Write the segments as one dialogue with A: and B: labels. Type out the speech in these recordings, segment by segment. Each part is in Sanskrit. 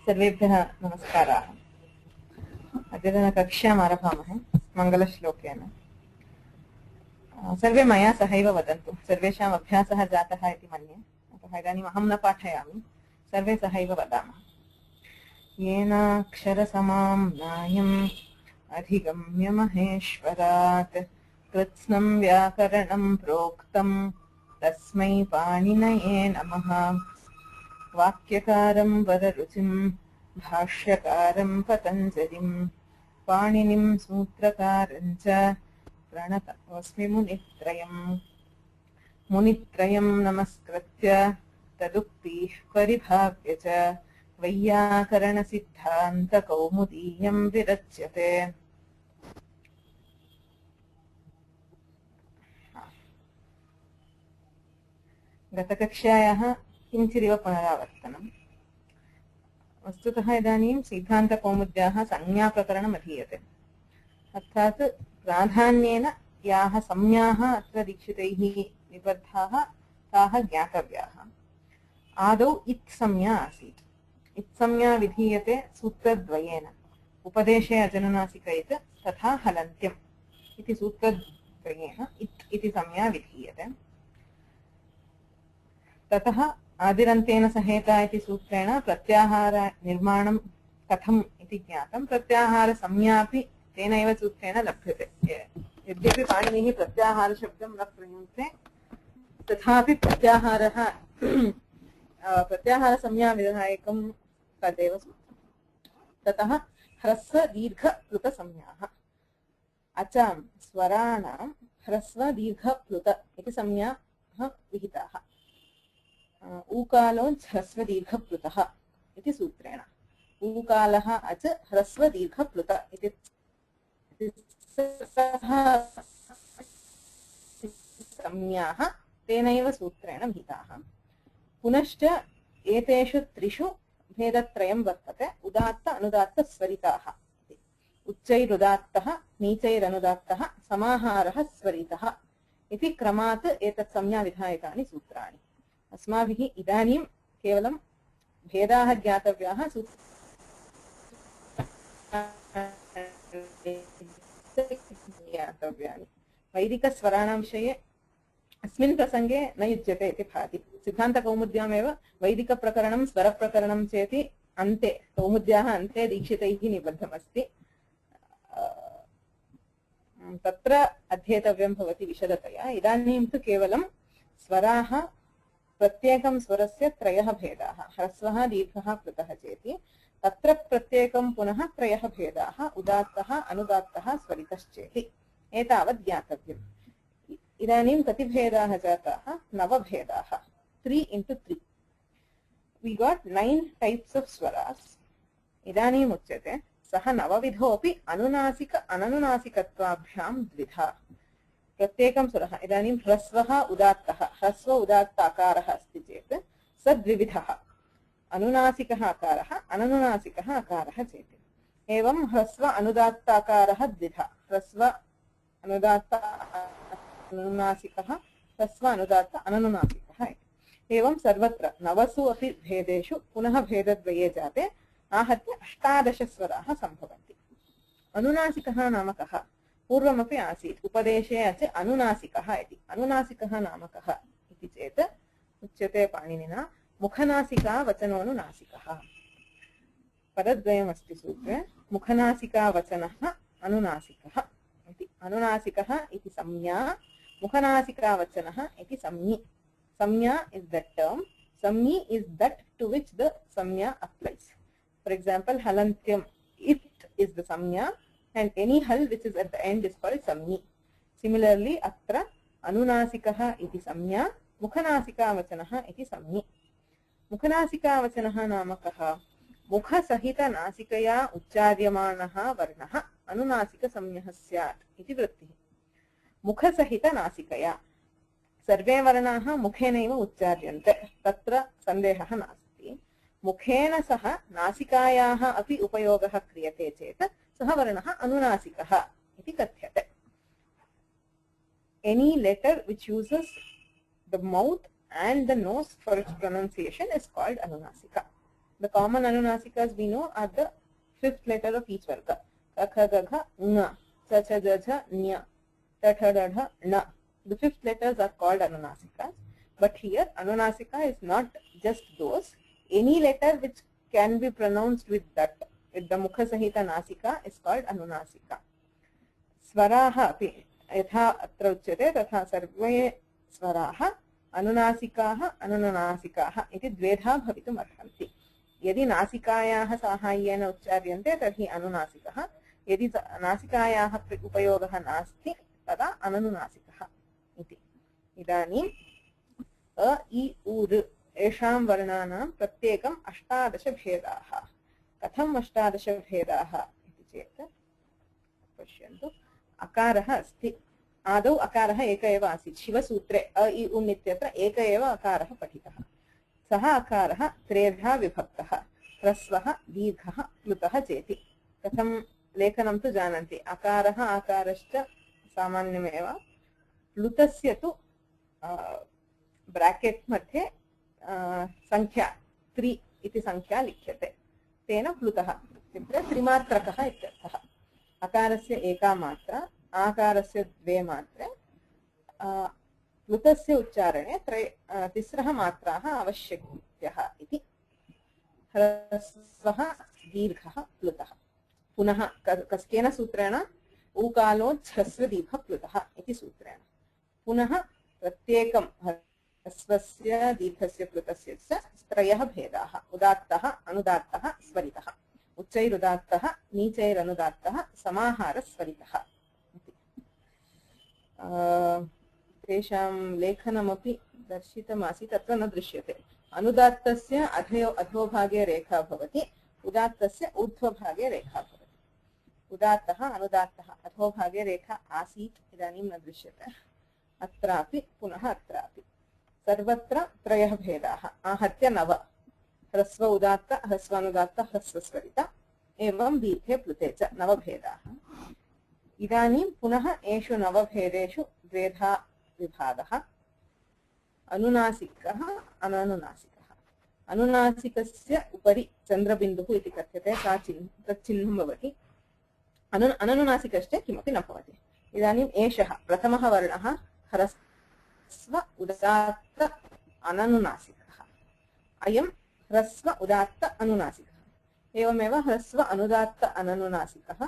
A: सर्वेभ्यः नमस्काराः। अद्यतनकक्ष्याम् आरभामहे मङ्गलश्लोकेन। सर्वे मया सहैव वदन्तु, सर्वेषाम् अभ्यासः जातः इति मन्ये। अतः इदानीम् अहं न पाठयामि, सर्वे सहैव वदामः। येनाक्षरसमां न्यायम् अधिगम्य महेश्वरात् कृत्स्नं व्याकरणं प्रोक्तं तस्मै पाणिनये नमः। वाक्यकारं वररुचिं भाष्यकारं पतञ्जलिं पाणिनिं सूत्रकारं च प्रणतोऽस्मि मुनित्रयं नमस्कृत्य तदुक्तिः परिभाव्य च वैयाकरणसिद्धान्तकौमुदीयं विरच्यते। गतकक्ष्यायाः किञ्चिदिव पुनरावर्तनम्। वस्तुतः इदानीं सिद्धान्तकौमुद्याः संज्ञाप्रकरणम् अधीयते, अर्थात् प्राधान्येन याः संज्ञाः अत्र दीक्षितैः निबद्धाः ताः ज्ञातव्याः। आदौ इत् संज्ञा आसीत्। इत् संज्ञा विधीयते सूत्रद्वयेन, उपदेशे अजनुनासिकैत् तथा हलन्त्यम् इति सूत्रद्वयेन इत् इति संज्ञा विधीयते। ततः आदिरन्तेन सहेता इति सूत्रेण प्रत्याहार निर्माणं कथम् इति ज्ञातं। प्रत्याहारसंज्ञापि तेनैव सूत्रेण लभ्यते। यद्यपि पाणिनिः प्रत्याहारशब्दं न प्रयुङ्क्ते, तथापि प्रत्याहारसंज्ञाविधायकं तदेव सूत्रम्। ततः ह्रस्व दीर्घ प्लुत संज्ञाः। अचां स्वराणां ह्रस्व दीर्घ प्लुत इति संज्ञाः विहिताः। ऊकालो ह्रस्व दीर्घ प्लुतः इति सूत्रेण। ऊकालः अच ह्रस्व दीर्घ प्लुत इति संज्ञाः तेनैव सूत्रेण विहिताः। पुनश्च एतेषु त्रिषु भेदत्रयं वर्तते। उदात्त अनुदात्त स्वरिताः। उच्चैरुदात्तः नीचैरनुदात्तः समाहारः स्वरितः इति क्रमात् एतत् संज्ञाविधायकानि सूत्राणि। अस्माभिः इदानीं केवलं भेदाः ज्ञातव्याः, ज्ञातव्यानि। वैदिकस्वराणां विषये अस्मिन् प्रसङ्गे न युज्यते इति भाति। सिद्धान्तकौमुद्यामेव वैदिकप्रकरणं स्वरप्रकरणं चेति अन्ते, कौमुद्याः अन्ते दीक्षितैः निबद्धमस्ति। तत्र अध्येतव्यं भवति विशदतया। इदानीं तु केवलं स्वराः, प्रत्येकं स्वरस्य त्रयः भेदाः, ह्रस्वः दीर्घः प्लुतः चेति तत्र प्रत्येकं पुनः त्रयः भेदाः, उदात्तः अनुदात्तः स्वरितश्चेति। एतावत् ज्ञातव्यम्। इदानीं कति भेदाः जाताः? 9 भेदाः। 3 into 3. We got 9 types of swaras. इदानीम् उच्यते सः नवविधोऽपि अनुनासिक अननुनासिकत्वाभ्यां द्विधा। प्रत्येकं स्वरः इदानीं ह्रस्वः उदात्तः, ह्रस्व उदात्त अकारः अस्ति चेत् स द्विविधः। अनुनासिकः अकारः, अननुनासिकः अकारः चेति। एवं ह्रस्व अनुदात्त अकारः द्विधा, ह्रस्व अनुदात्त अनुनासिकः, ह्रस्व अनुदात्त अननुनासिकः इति। एवं सर्वत्र 9सु अपि भेदेषु पुनः भेदद्वये जाते आहत्य 18 स्वराः सम्भवन्ति। अनुनासिकः नाम कः? पूर्वमपि आसीत्, उपदेशे अच अनुनासिकः इति। अनुनासिकः नाम कः इति चेत् उच्यते पाणिनिना मुखनासिका वचनोऽनुनासिकः। पदद्वयमस्ति सूत्रे। मुखनासिका वचनः अनुनासिकः इति। अनुनासिकः इति संज्ञा, मुखनासिका वचनः इति संज्ञि। संज्ञा is that term, संज्ञि is that to which the संज्ञा applies. For example, halantyam, it is the संज्ञा, and any hal which is at the end is called samni. Similarly, atra anunasikah iti samnya, mukhanasika vachanah iti samni. Mukhanasika vachanah nama kaha? Mukha sahita nasikaya uchcharyamanaha varnah anunasika samnyah syat iti vrittih. Mukha sahita nasikaya. Sarve varnaah mukhenaiva uchcharyante. Tatra sandehah nasti. मुखेन सह नासिकायाः अपि उपयोगः क्रियते चेत् सः वर्णः अनुनासिकः इति कथ्यते. Any letter which uses the mouth and the nose for its pronunciation is called anunasika. The common anunasikas we know are the fifth letter of each varga. Kakha, gagha, nga, chacha, jaja, nya, tatha, dadha, na. The fifth letters are called anunasikas. But here, anunasika is not just those. Any letter which can be pronounced with that, with the mukha sahita nasika, is called anunasika. Swaraha api yatha atra uchyate tatha sarve swaraha अनुनासिकाः अनुनासिकाः इति द्वेधा भवितुम् अर्हन्ति. यदि नासिकायाः साहाय्येन उच्चार्यन्ते तर्हि अनुनासिकः, यदि नासिकायाः उपयोगः नास्ति तदा अननुनासिकः इति. इदानीम् अ इ उ ऋ एषां वर्णानां प्रत्येकम् 18 भेदाः. कथम् 18 भेदाः इति चेत् पश्यन्तु. अकारः अस्ति. आदौ अकारः एक एव आसीत्. शिवसूत्रे अ इ उन् इत्यत्र एक एव अकारः पठितः. सः अकारः त्रेधा विभक्तः. ह्रस्वः, दीर्घः, प्लुतः चेति. कथं लेखनं तु जानन्ति. अकारः आकारश्च सामान्यमेव. प्लुतस्य तु ब्राकेट् मध्ये संख्या 3 इति संख्या लिख्यते. तेन प्लुतः इत्युक्ते त्रिमात्रकः इत्यर्थः. अकारस्य एका मात्रा, आकारस्य द्वे मात्रे, प्लुतस्य उच्चारणे तिस्रः मात्राः आवश्यक्यः इति. ह्रस्वः, दीर्घः, प्लुतः. पुनः केन सूत्रेण? ऊकालोच्छ्रस्वदीर्घ प्लुतः इति सूत्रेण. पुनः प्रत्येकं ह्रस्वस्य, दीर्घस्य, प्लुतस्य च त्रयः भेदाः. उदात्तः, अनुदात्तः, स्वरितः. उच्चैरुदात्तः, नीचैरनुदात्तः, समाहारस्वरितः. तेषां लेखनमपि दर्शितमासीत्, तत्र न दृश्यते. अनुदात्तस्य अधोभागे रेखा भवति, उदात्तस्य ऊर्ध्वभागे रेखा भवति. उदात्तः, अनुदात्तः अधोभागे रेखा आसीत्, इदानीं न दृश्यते. अत्रापि पुनः अत्रापि सर्वत्र त्रयः भेदाः. आहत्य 9. ह्रस्व उदात्त, ह्रस्वानुदात्त, ह्रस्वस्वरित, एवं दीर्घे प्लुते च 9 भेदाः. इदानीं पुनः एषु 9 भेदेषु द्वेधा विभागः. अनुनासिकः, अननुनासिकः. अनुनासिकस्य उपरि चन्द्रबिन्दुः इति कथ्यते, तच्चिह्नं भवति. अननुनासिकश्च किमपि न भवति. इदानीम् एषः प्रथमः वर्णः ह्रस्व उदात्त अननुनासिकः. अयं ह्रस्व उदात्त अनुनासिकः. एवमेव ह्रस्व अनुदात्त अननुनासिकः,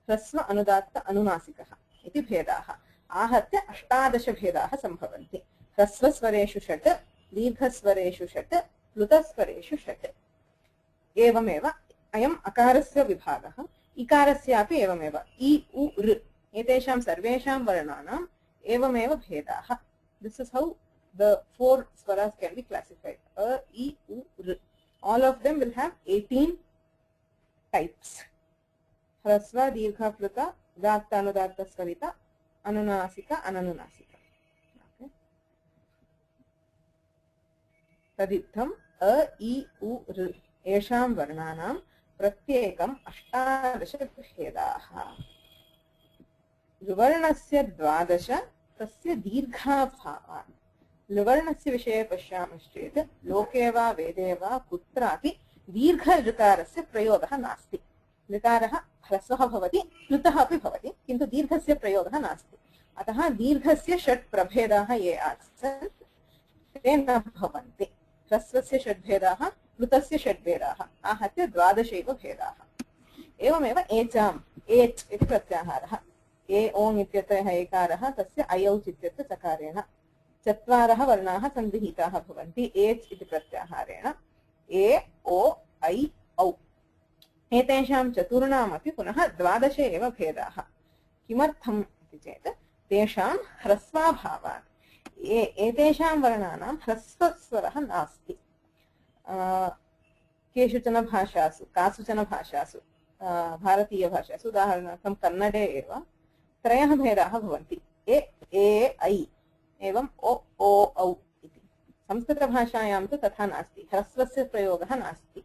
A: ह्रस्व अनुदात्त अनुनासिकः इति भेदाः. आहत्य 18 भेदाः सम्भवन्ति. ह्रस्वस्वरेषु 6, दीर्घस्वरेषु 6, प्लुतस्वरेषु 6. एवमेव अयम् अकारस्य विभागः. इकारस्यापि एवमेव. इ उ ऋ एतेषां सर्वेषां वर्णानाम् एवमेव भेदाः. This is how the 4 swaras can be classified. A, I, U, R. All of them will have 18 types. ह्रस्व, दीर्घ, प्लुत, उदात्त, अनुदात्त, स्वरित, अनुनासिक, अननुनासिक. तदित्थम् अ, इ, उ, ऋ एषां वर्णानां प्रत्येकम् 18 भेदाः. लुवर्णस्य 12, तस्य दीर्घाभावान्. लुवर्णस्य विषये पश्यामश्चेत् लोके वा वेदे वा कुत्रापि दीर्घ ऋकारस्य प्रयोगः नास्ति. ऋकारः ह्रस्वः भवति, प्लुतः अपि भवति, किन्तु दीर्घस्य प्रयोगः नास्ति. अतः दीर्घस्य 6 प्रभेदाः ये आसन् ते न भवन्ति. ह्रस्वस्य 6 भेदाः, प्लुतस्य 6 भेदाः, आहत्य 12 एव भेदाः. एवमेव एचाम्, एच् इति प्रत्याहारः. ए ओङ् इत्यत्रः एकारः, तस्य अयौच् इत्यत्र चकारेण 4 वर्णाः सन्निहिताः भवन्ति एच् इति प्रत्याहारेण. ए ओ ऐ औ एतेषां चतुर्णामपि पुनः 12 एव भेदाः. किमर्थम् इति चेत् तेषां ह्रस्वाभावात्. एतेषां वर्णानां ह्रस्वस्वरः नास्ति. केषुचन भाषासु, कासुचन भाषासु, भारतीयभाषासु, उदाहरणार्थं कन्नडे एव 3 भेदाः भवन्ति. ए ऐ एवं ओ ओ औ इति. संस्कृतभाषायां तु तथा नास्ति. ह्रस्वस्य प्रयोगः नास्ति.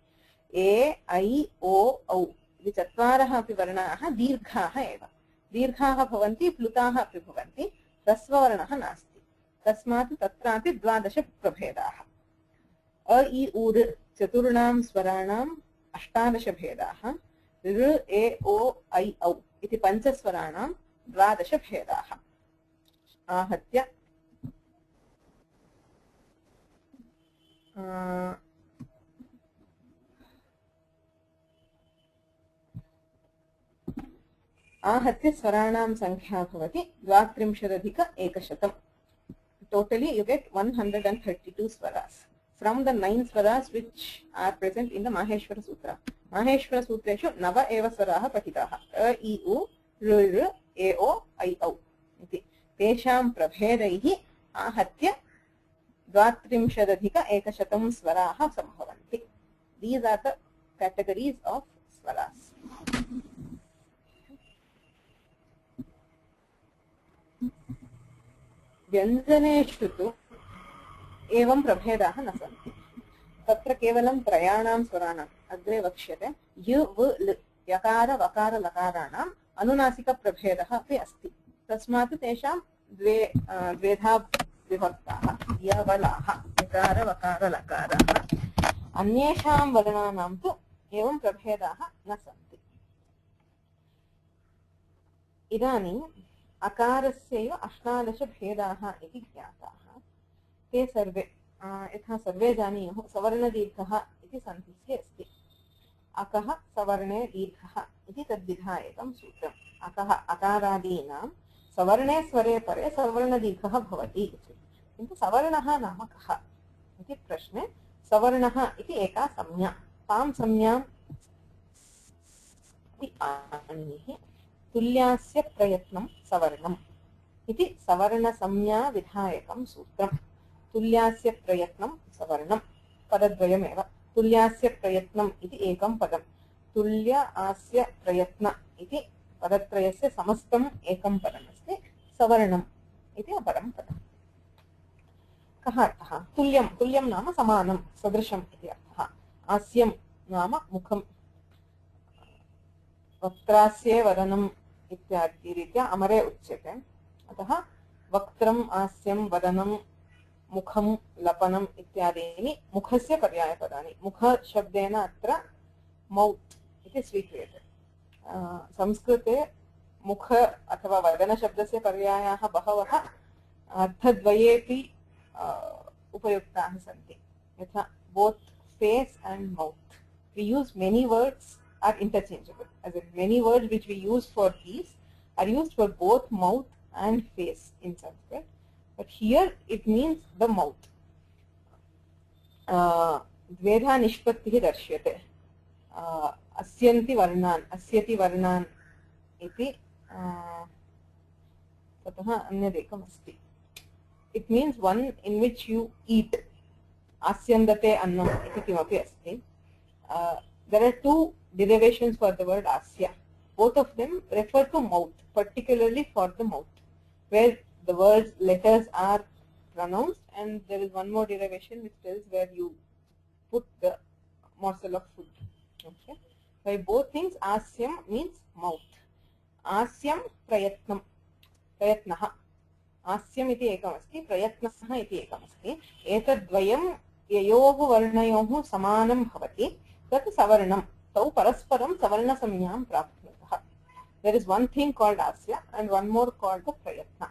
A: ए ऐ ओ औ इति 4 अपि वर्णाः दीर्घाः एव. दीर्घाः भवन्ति, प्लुताः अपि भवन्ति, ह्रस्ववर्णः नास्ति. तस्मात् तत्रापि 12 प्रभेदाः. अ इ उ ऋ चतुर्णां स्वराणाम् 18 भेदाः ऋ ए ओ ऐ औ इति पञ्चस्वराणां 12 भेदाः आहत्य आहत्य स्वराणां संख्या भवति 32,100. Totally you get 132 swaras from the 9 swaras which are present in the Maheshwara Sutra. Maheshwara Sutreshu nava eva swaraः पठिताः अ इ उ ऋ ऋ ए ओ ऐ औ इति तेषां प्रभेदैः आहत्य 32,100 स्वराः सम्भवन्ति. These are the categories of swaras. व्यञ्जनेषु तु एवं प्रभेदाः न सन्ति. तत्र केवलं त्रयाणां स्वराणाम् अग्रे वक्ष्यते यु व ल यकार वकार लकाराणाम् अनुनासिकप्रभेदः अपि अस्ति. तस्मात् तेषां द्वेधा विभक्ताः यवलाः यकार वकार लकाराः. अन्येषां वर्णानां तु एवं प्रभेदाः न सन्ति. इदानीं अकारस्यैव 18 भेदाः इति ज्ञाताः. ते सर्वे यथा सर्वे जानीयुः सवर्णदीर्घः इति सन्धिः अस्ति. अकः सवर्णे दीर्घः इति तद्विधायकं सूत्रम्. अकः अकारादीनां सवर्णे स्वरे परे सवर्णदीर्घः भवति. किन्तु सवर्णः नाम कः इति प्रश्ने सवर्णः इति एका संज्ञा. तां संज्ञां पाणिनिः तुल्यास्य प्रयत्नं सवर्णम् इति सवर्णसंज्ञा विधायकं सूत्रम्. तुल्यास्य प्रयत्नं सवर्णं पदद्वयमेव. तुल्यास्य प्रयत्नम् इति एकं पदं. तुल्य आस्य प्रयत्न इति पदत्रयस्य समस्तम् एकं पदमस्ति. सवर्णम् इति अपरं पदम्. कः अर्थः? तुल्यं. तुल्यं नाम समानं सदृशम् इति अर्थः. आस्यं नाम मुखं. वक्त्रास्ये वदनम् इत्यादि रीत्या अमरे उच्यते. अतः वक्त्रम् आस्यं वदनं मुखं लपनम् इत्यादीनि मुखस्य पर्यायपदानि. मुखशब्देन अत्र मौत् इति स्वीक्रियते. संस्कृते मुख अथवा वदनशब्दस्य पर्यायाः बहवः अर्थद्वयेपि उपयुक्ताः सन्ति. यथा both face and mouth. We use many words are interchangeable. As in many words which we use for these are used for both mouth and face in Sanskrit. But here it means the mouth. द्वेधा निष्पत्तिः दर्श्यते. अस्यन्ति वर्णान् अस्यति वर्णान् इति ततः अन्यदेकम् अस्ति. It means one in which you eat. आस्यन्दते अन्नम् इति किमपि अस्ति. There are two derivations for the word asya. Both of them refer to mouth, particularly for the mouth, where the words letters are pronounced, and there is one more derivation which tells where you put the morsel of food. Okay. By both things, asyam means mouth. Asyam prayatnam. Prayatnaha. आस्यम् इति एकमस्ति, प्रयत्नः इति एकमस्ति. एतद्वयं ययोः वर्णयोः समानं भवति तत् सवर्णं. तौ परस्परं सवर्णसंज्ञां प्राप्नुतः. There is one thing called asya and one more called the prayatna.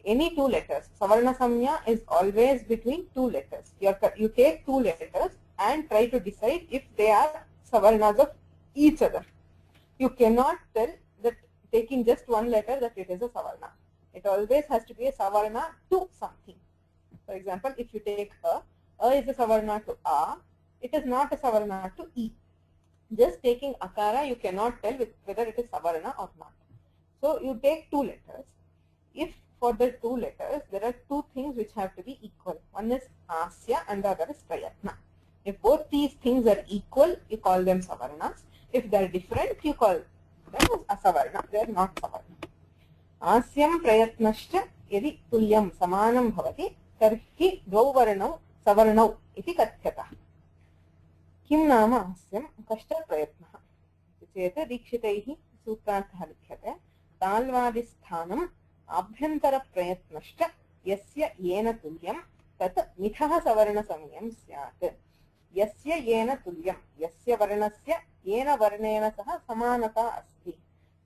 A: Any two letters, savarna samnya is always between two letters. You take two letters and try to decide if they are savarnas of each other. You cannot tell that taking just one letter that it is a savarna. It always has to be a savarna to something. For example, if you take a is a savarna to a, it is not a savarna to e. Just taking akara, you cannot tell whether it is savarna or not. So you take two letters. If for the two letters there are two things which have to be equal. One is asya and the other is prayatna. If both these things are equal, you call them savarnas. If they are different, you call them as asavarna. They are not savarna. आस्यं प्रयत्नश्च यदि तुल्यं समानं भवति तर्हि द्वौ वर्णौ सवर्णौ इति कथ्यतः. किं नाम आस्यं कश्च प्रयत्नः चेत् दीक्षितैः सूत्रार्थः लिख्यते. ताल्वादिस्थानम् आभ्यन्तरप्रयत्नश्च यस्य येन तुल्यं तत् मिथः सवर्णसंज्ञं स्यात्. यस्य येन तुल्यं यस्य वर्णस्य येन वर्णेन सह समानता अस्ति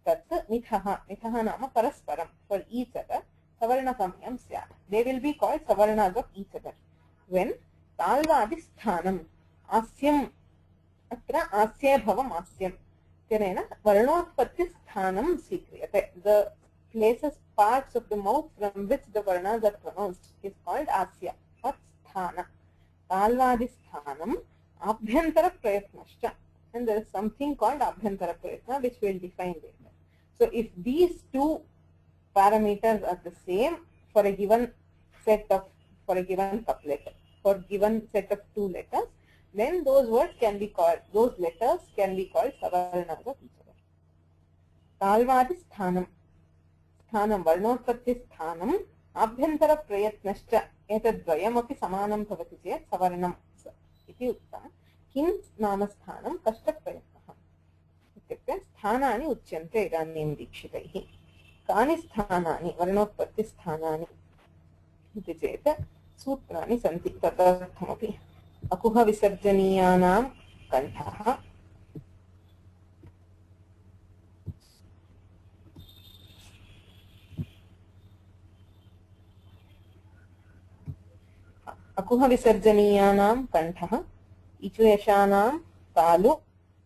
A: तत् मिथः मिथः नाम परस्परं for each other सवर्णसाम्यं स्यात् they will be called savarnas of each other when ताल्वादिस्थानम् आस्यम् अत्र आस्ये भवम् आस्यम् इत्यनेन वर्णोत्पत्तिस्थानं स्वीक्रियते the places parts of the mouth from which the varnas are pronounced is called asya or sthana ताल्वादिस्थानम् आभ्यन्तर प्रयत्नश्च and there is something called abhyantara prayatna which we will define later. So if these two parameters are the same for a given set of for a given couplet for given set of two letters, then those words can be called those letters can be called savarnas of each other. Talvadi sthanam sthanam varnotpatti sthanam abhyantara prayatnascha etadvayamapi samanam bhavati chet savarnam iti uktam. किं नाम स्थानं कष्टप्रयत्नः इत्युक्ते स्थानानि उच्यन्ते इदानीं दीक्षितैः कानि स्थानानि वर्णोत्पत्तिस्थानानि इति चेत् सूत्राणि सन्ति तदर्थमपि अकुहविसर्जनीयानां कण्ठः अकुहविसर्जनीयानां कण्ठः इचुयशानां तालु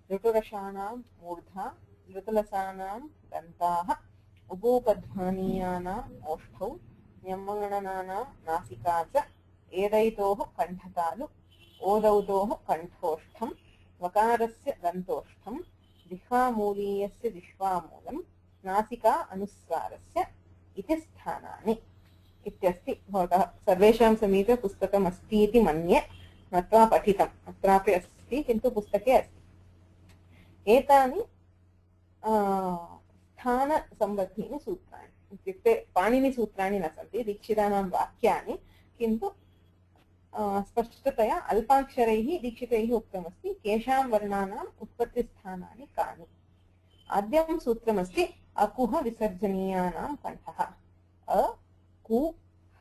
A: ऋटुरसानां मूर्धा ऋतुलसानां दन्ताः उभोपध्मानीयानाम् ओष्ठौ न्यम्मगणनानां नासिका च एदैतोः कण्ठतालु ओदौतोः कण्ठोष्ठं वकारस्य दन्तोष्ठं जिह्वामूलीयस्य जिह्वामूलं नासिका अनुस्वारस्य इति स्थानानि इत्यस्ति भवतः सर्वेषां समीपे पुस्तकम् अस्ति इति मन्ये नत्वा पठितम् अत्रापि अस्ति किन्तु पुस्तके अस्ति एतानि स्थानसम्बद्धीनि सूत्राणि इत्युक्ते पाणिनिसूत्राणि न सन्ति दीक्षितानां वाक्यानि किन्तु स्पष्टतया अल्पाक्षरैः दीक्षितैः उक्तमस्ति केषां वर्णानाम् उत्पत्तिस्थानानि कानि आद्यं सूत्रमस्ति अकुह विसर्जनीयानां कण्ठः अ कु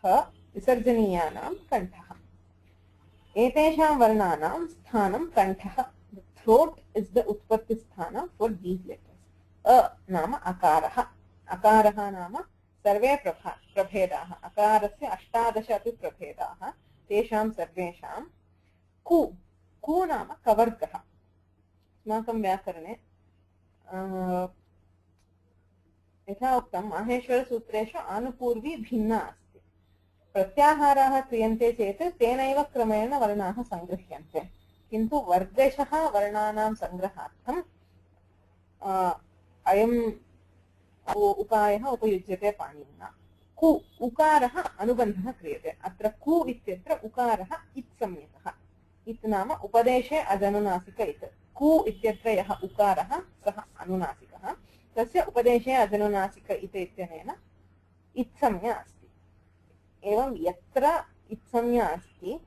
A: ह विसर्जनीयानां कण्ठः एतेषां वर्णानां स्थानं कण्ठः the throat is the उत्पत्ति स्थानं for these letters अ नाम अकारः अकारः नाम सर्वे प्रभेदाः अकारस्य 18 अपि प्रभेदाः तेषां सर्वेषां कु कु नाम कवर्गः अस्माकं व्याकरणे यथा उक्तं माहेश्वरसूत्रेषु आनुपूर्वी भिन्ना अस्ति प्रत्याहाराः क्रियन्ते चेत् तेनैव क्रमेण वर्णाः सङ्गृह्यन्ते किन्तु वर्गशः वर्णानां सङ्ग्रहार्थं अयम् उपायः उपयुज्यते पाणिनिना कु उकारः अनुबन्धः क्रियते अत्र कु इत्यत्र उकारः इत्संज्ञकः इत् नाम उपदेशे अजनुनासिक इत् कु इत्यत्र यः उकारः सः अनुनासिकः तस्य उपदेशे अजनुनासिक इत् इत्यनेन इत्संज्ञा अस्ति एवं यत्र इत्संज्ञा अस्ति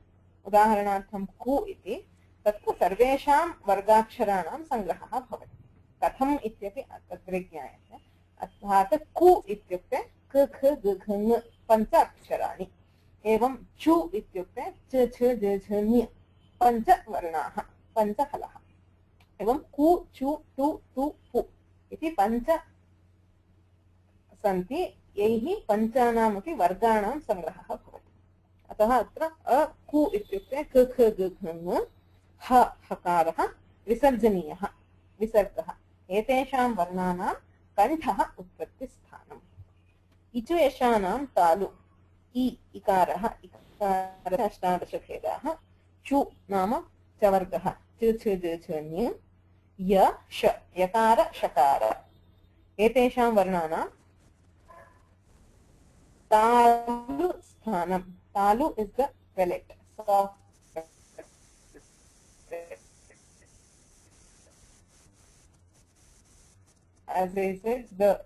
A: उदाहरणार्थं कु इति तत्र सर्वेषां वर्गाक्षराणां सङ्ग्रहः भवति कथम् इत्यपि तत्र ज्ञायते अर्थात् कु इत्युक्ते क ख ग घ ङ पञ्च अक्षराणि एवं चु इत्युक्ते च छ ज झ ञ पञ्च वर्णाः पञ्च हलः एवं कु चु टु तु पु इति पञ्च सन्ति यैः पञ्चानामपि वर्गाणां सङ्ग्रहः भवति अतः अत्र अ कु इत्युक्ते क ख ग घ ङ ह हकारः विसर्जनीयः विसर्गः एतेषां वर्णानां कण्ठः उत्पत्तिस्थानम् इचु यशानां तालु इ इकारः इकारः 18 भेदाः चु नाम चवर्गः च छ ज झ ञ य श यकार शकार एतेषां वर्णानां तालु स्थानं तालु is the palate soft as I said the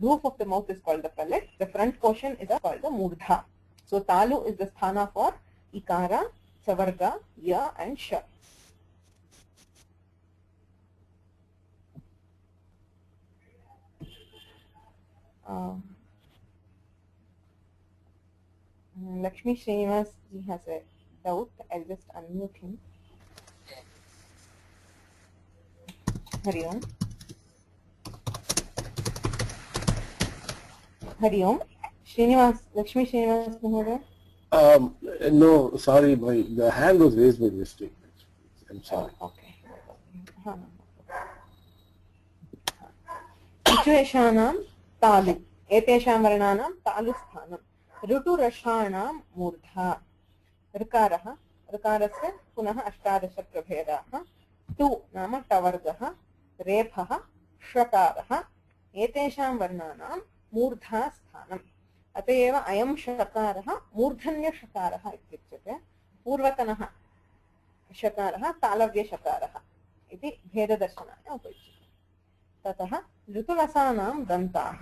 A: roof of the mouth is called the palate the front portion is called the murdha so talu is the sthana for ikara chavarga ya and sha Lakshmi Srinivas ji has a doubt. I'll just unmute him. Hari ओम। हरि ओम। श्रीनिवास, लक्ष्मी श्रीनिवास महोदय।
B: No, sorry, the hand was raised by mistake. I'm sorry.
A: Okay. इचुयशानां तालु, एतेषां वर्णानां तालुस्थानं। ऋटुरषाणां मूर्धा। ऋकारः, ऋकारस्य पुनः 18 प्रभेदाः। टु नाम टवर्गः, रेफः, षकारः, एतेषां वर्णानां मूर्धा स्थानम्। अत एव अयं षकारः मूर्धन्यषकारः इत्युच्यते। पूर्वतनः षकारः तालव्यषकारः इति भेददर्शनाय उपयुज्यते। ततः ऋतुरसानां दन्ताः।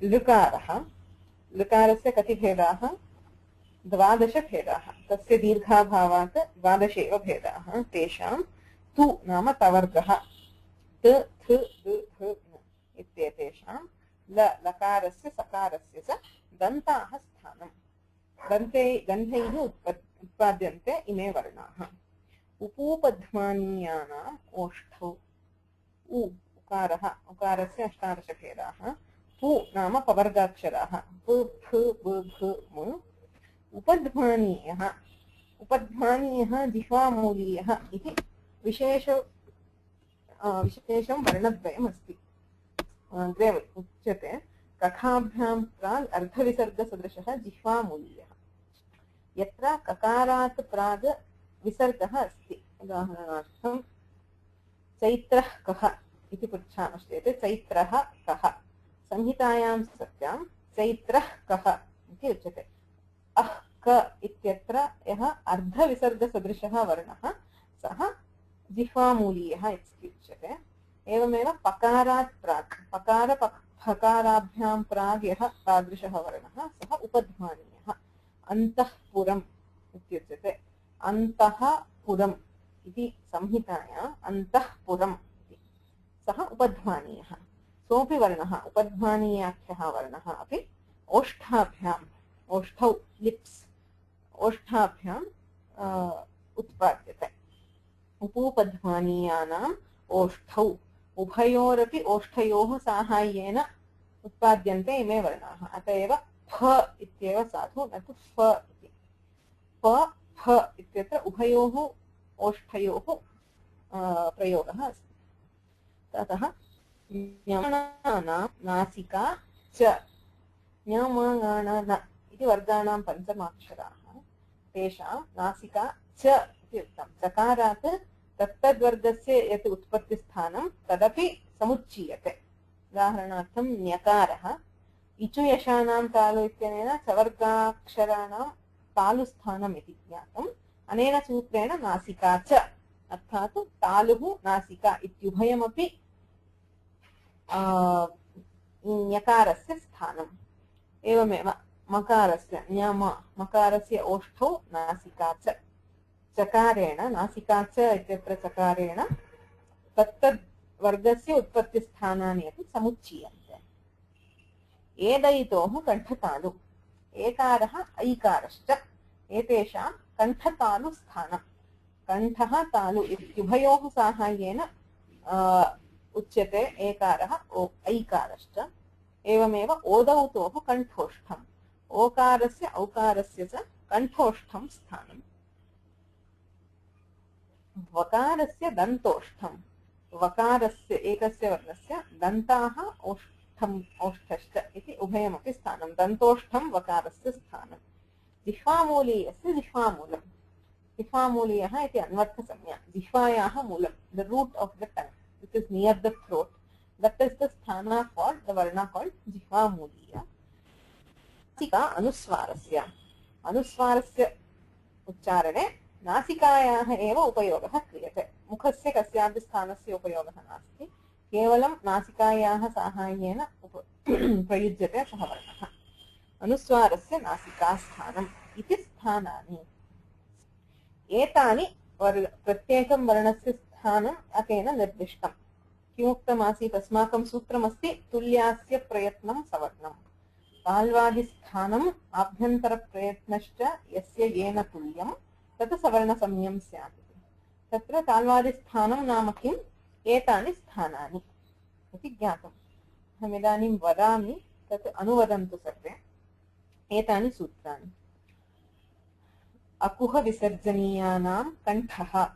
A: लृकारः, लृकारस्य कति भेदाः? 12 भेदाः। तस्य दीर्घाभावात् 12 एव भेदाः। तेषां तु नाम तवर्गः, त थ द थ इत्येतेषां लकारस्य सकारस्य च दन्ताः स्थानम्। गन्धैः उत्पाद्यन्ते इमे वर्णाः। उपूपध्मानीयानाम् ओष्ठौ। उ उकारः, उकारस्य 18 भेदाः। पु नाम पवर्गाक्षराः, प फ ब भ म। उपध्मानीयः, उपध्मानीयः जिह्वामूलीयः इति विशेषं वर्णद्वयमस्ति। अग्रे उच्यते कखाभ्यां प्राग् अर्धविसर्गसदृशः जिह्वामूलीयः। यत्र ककारात् प्राग् विसर्गः अस्ति। उदाहरणार्थं चैत्रः कः इति पृच्छामश्चेत् चैत्रः कः। संहितायां सत्यां चैत्रः कः इति उच्यते। अः क इत्यत्र यः अर्धविसर्गसदृशः वर्णः सः जिह्वामूलीयः इति उच्यते। एवमेव पकारात् प्राक्, फकाराभ्यां प्राग् यः तादृशः वर्णः सः उपध्मानीयः। अन्तःपुरम् इत्युच्यते। अन्तःपुरम् इति संहितायां अन्तःपुरम् इति सः उपध्मानीयः। सोऽपि वर्णः उपध्मानीयाख्यः वर्णः अपि ओष्ठाभ्याम्, ओष्ठौ लिप्स्, ओष्ठाभ्याम् उत्पाद्यते। उपूपध्मानीयानाम् ओष्ठौ, उभयोरपि ओष्ठयोः साहाय्येन उत्पाद्यन्ते इमे वर्णाः। अत एव फ इत्येव साधु, न तु फ इति। प फ इत्यत्र उभयोः ओष्ठयोः प्रयोगः अस्ति। ततः ञमाणानां नासिका च, ञमाणान इति वर्गाणां पञ्चमाक्षराः, तेषां नासिका च इति उक्तं। चकारात् तत्तद्वर्गस्य यत् उत्पत्तिस्थानं तदपि समुच्चीयते। उदाहरणार्थं ञकारः इचुयशानां तालु इत्यनेन चवर्गाक्षराणां तालुस्थानम् इति ज्ञातम्। अनेन सूत्रेण नासिका च अर्थात् तालुः नासिका इत्युभयमपि ञकारस्य स्थानम्। एवमेव मकारस्य ञम, मकारस्य ओष्ठौ नासिका च। चकारेण नासिका च इत्यत्र चकारेण तत्तद्वर्गस्य उत्पत्तिस्थानानि अपि समुच्चीयन्ते। एदैतोः कण्ठतालु, एकारः ऐकारश्च, एतेषां कण्ठतालुस्थानम्। कण्ठः तालु इत्युभयोः साहाय्येन उच्यते एकारः ऐकारश्च। एवमेव ओदौतोः कण्ठोष्ठम्, ओकारस्य औकारस्य च कण्ठोष्ठं स्थानम्। वकारस्य दन्तोष्ठम्, वकारस्य एकस्य वर्णस्य दन्ताः ओष्ठम् ओष्ठश्च इति उभयमपि स्थानं। दन्तोष्ठं वकारस्य स्थानं। जिह्वामूलीयस्य जिह्वामूलम्, जिह्वामूलीयः इति अन्वर्थसंज्ञा, जिह्वायाः मूलं, the root of the tongue which is near the throat, that is the sthana for the varna called जिह्वामूलीय। नासिका अनुस्वारस्य, अनुस्वारस्य उच्चारणे नासिकायाः एव उपयोगः क्रियते। मुखस्य कस्यापि स्थानस्य उपयोगः नास्ति, केवलं नासिकायाः साहाय्येन प्रयुज्यते सः वर्णः। अनुस्वारस्य नासिकास्थानम् इति स्थानानि। एतानि प्रत्येकं वर्णस्य स्थानम् अतेन निर्दिष्टम्। किमुक्तमासीत्? अस्माकं सूत्रमस्ति तुल्यास्य प्रयत्नं सवर्णम्। ताल्वादिस्थानम् आभ्यन्तरप्रयत्नश्च यस्य येन तुल्यं तत् सवर्णसंज्ञं स्यात्। तत्र ताल्वादिस्थानं नाम किम्? एतानि स्थानानि इति ज्ञातम्। अहमिदानीं वदामि, तत् अनुवदन्तु सर्वे। एतानि सूत्राणि। अकुह विसर्जनीयानां कण्ठः,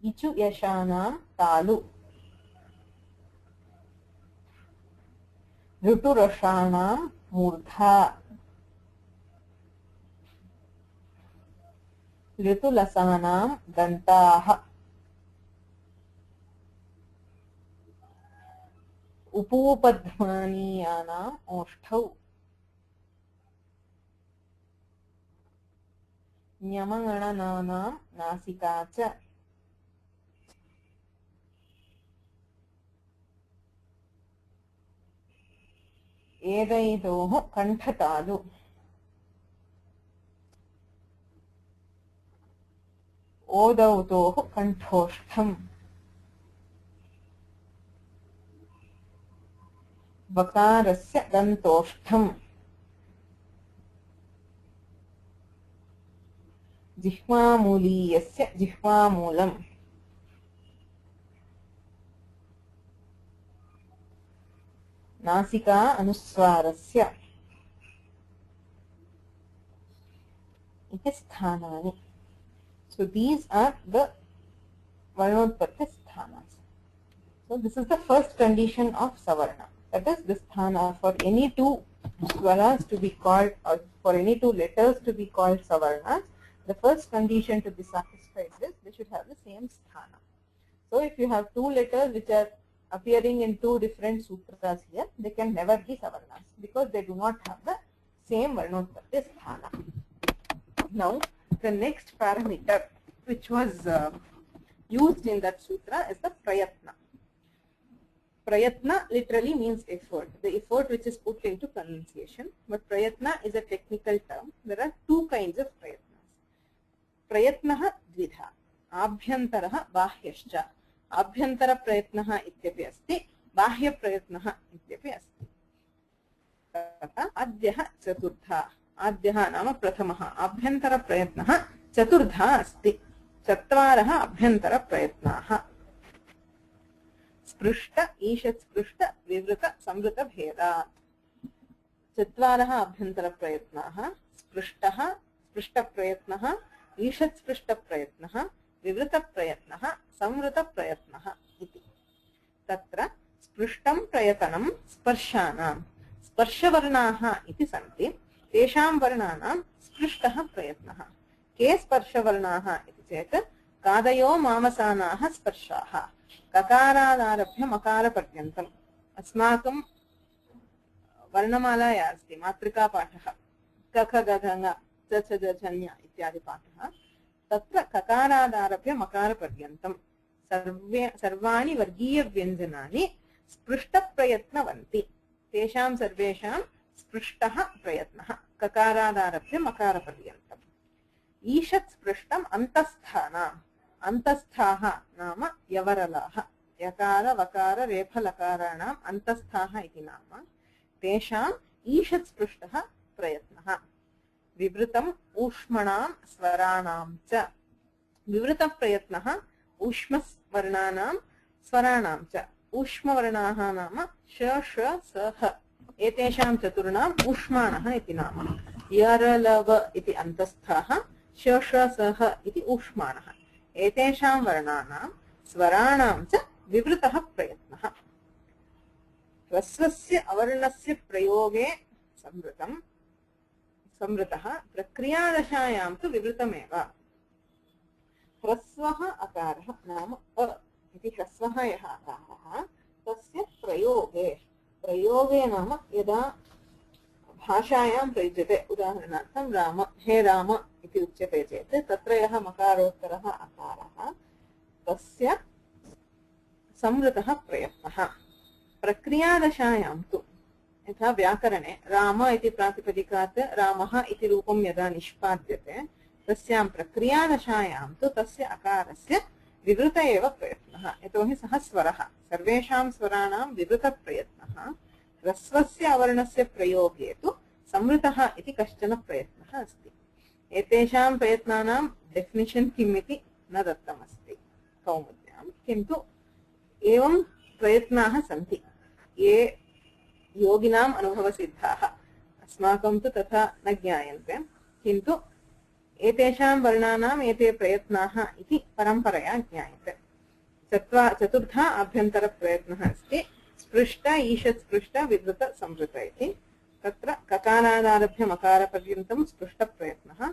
A: इचु यशानां तालु, ऋटुरषाणां मूर्धा, ऋतुलसानां दन्ताः, उपूपध्मानीयानाम् ओष्ठौ, ञमगणनानां नासिका च, एदैतोः कण्ठतालु, ओदौतोः कण्ठोष्ठम्, वकारस्य दन्तोष्ठम्, जिह्वामूलीयस्य जिह्वामूलम्, नासिका अनुस्वारस्य इति स्थानानि. So these are the varnotpatti sthanas. So this is the first condition of savarna. That is, the sthana for any two swaras to be called, or for any two letters to be called savarnas, the first condition to be satisfied is they should have the same sthana. So if you have two letters which are appearing in two different sutras here, they can never be savarnas because they do not have the same varnotpatti sthana. Now, the next parameter which was used in that sutra is the prayatna. Prayatna literally means effort, the effort which is put into pronunciation. But prayatna is a technical term. There are two kinds of prayatnas. Prayatnaha dvidha, abhyantaraha bahyascha. Abhyantara prayatnaha ityapi asti, bahya prayatnaha ityapi asti. तथा आद्यः चतुर्थः, आद्यः नाम प्रथमः, आभ्यन्तर प्रयत्नः चतुर्थः अस्ति. चत्वारः आभ्यन्तर प्रयत्नाः. स्पृष्ट ईषत् स्पृष्ट विवृत संवृत भेदात्. चत्वारः आभ्यन्तर प्रयत्नाः, स्पृष्टः स्पृष्ट प्रयत्नः, ईषत् स्पृष्ट प्रयत्नः, विवृत प्रयत्नः, संवृत प्रयत्नः इति. तत्र स्पृष्टं प्रयतनं स्पर्शानां स्पर्शवर्णाः इति सन्ति. तेषां वर्णानां स्पृष्टः प्रयत्नः. के स्पर्शवर्णाः इति चेत् कादयो मामसानाः स्पर्शाः. ककारादारभ्य मकारपर्यन्तम् अस्माकं वर्णमाला या अस्ति, मातृकापाठः, कख गघङ च छ ज झ ञ इत्यादि पाठः, तत्र ककारादारभ्य मकारपर्यन्तं सर्वाणि वर्गीयव्यञ्जनानि स्पृष्टप्रयत्नवन्ति. तेषां सर्वेषां स्पृष्टः प्रयत्नः ककारादारभ्य मकारपर्यन्तम्. ईषत् स्पृष्टम् अन्तस्थानाम्, अन्तस्थाः नाम यवरलाः, यकार वकार रेफलकाराणाम् अन्तस्थाः इति नाम. तेषाम् ईषत् स्पृष्टः प्रयत्नः. विवृतम् ऊष्मणां स्वराणां च. विवृतप्रयत्नः ऊष्मवर्णानां स्वराणां च. ऊष्मवर्णाः नाम श ष स ह, एतेषां चतुर्णाम् ऊष्माणः इति नाम. यरलव इति अन्तस्थाः, श ष स ह इति ऊष्माणः. एतेषां वर्णानां स्वराणां च विवृतः प्रयत्नः. ह्रस्वस्य अवर्णस्य प्रयोगे संवृतः, प्रक्रियादशायां तु विवृतमेव. ह्रस्वः अकारः नाम अ इति ह्रस्वः यः अकारः, तस्य प्रयोगे नाम यदा भाषायां प्रयुज्यते, उदाहरणार्थं राम, हे राम इति उच्यते चेत् तत्र यः मकारोत्तरः अकारः, तस्य संवृतः प्रयत्नः. प्रक्रियादशायां तु यथा व्याकरणे राम इति प्रातिपदिकात् रामः इति रूपं यदा निष्पाद्यते, तस्यां प्रक्रियादशायां तु तस्य अकारस्य विवृत एव प्रयत्नः. यतोहि सः स्वरः, सर्वेषां स्वराणां विवृतप्रयत्नः. ह्रस्वस्य अवर्णस्य प्रयोगे तु संवृतः इति कश्चन प्रयत्नः अस्ति. एतेषां प्रयत्नानां डेफिनिशन् किम् इति न दत्तमस्ति कौमुद्यां, किन्तु एवं प्रयत्नाः सन्ति ये योगिनाम् अनुभवसिद्धाः। अस्माकं तु तथा न ज्ञायन्ते, किन्तु एतेषां वर्णानाम् एते प्रयत्नाः इति परम्परया ज्ञायते। चतुर्था आभ्यन्तरप्रयत्नः अस्ति स्पृष्ट ईषत् स्पृष्ट विवृत संवृत इति। तत्र ककारादारभ्य मकारपर्यन्तं स्पृष्टप्रयत्नः,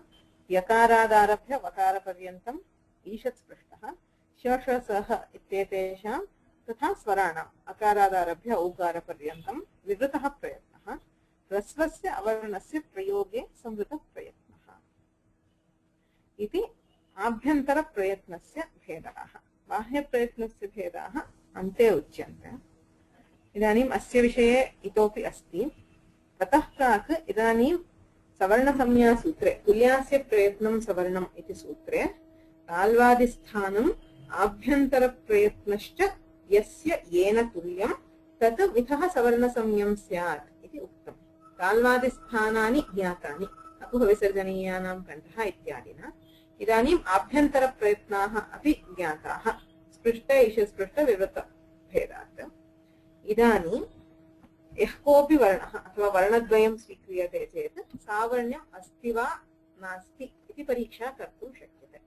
A: यकारादारभ्य वकारपर्यन्तम् ईषत् स्पृष्टः, श सः इत्येतेषां तथा स्वराणाम् अकारादारभ्य औकारपर्यन्तं विवृतः प्रयत्नः, ह्रस्वस्य अवर्णस्य प्रयोगे संवृतप्रयत्नः इति आभ्यन्तरप्रयत्नस्य भेदाः। बाह्यप्रयत्नस्य भेदाः अन्ते उच्यन्ते। इदानीम् अस्य विषये इतोपि अस्ति। ततः प्राक् इदानीं सवर्णसंज्ञासूत्रे तुल्यास्य प्रयत्नं सवर्णम् इति सूत्रे ताल्वादिस्थानम् आभ्यन्तरप्रयत्नश्च यस्य येन तुल्यं तत् मिथः सवर्णसंज्ञं स्यात् इति उक्तम्। ताल्वादिस्थानानि ज्ञातानि अकुहविसर्जनीयानां कण्ठः इत्यादिना। इदानीम् आभ्यन्तरप्रयत्नाः अपि ज्ञाताः स्पृष्ट ईषत्स्पृष्ट विवृत भेदात्। इदानीं यः कोऽपि वर्णः अथवा वर्णद्वयं स्वीक्रियते चेत् सावर्ण्यम् अस्ति वा नास्ति इति परीक्षा कर्तुं शक्यते।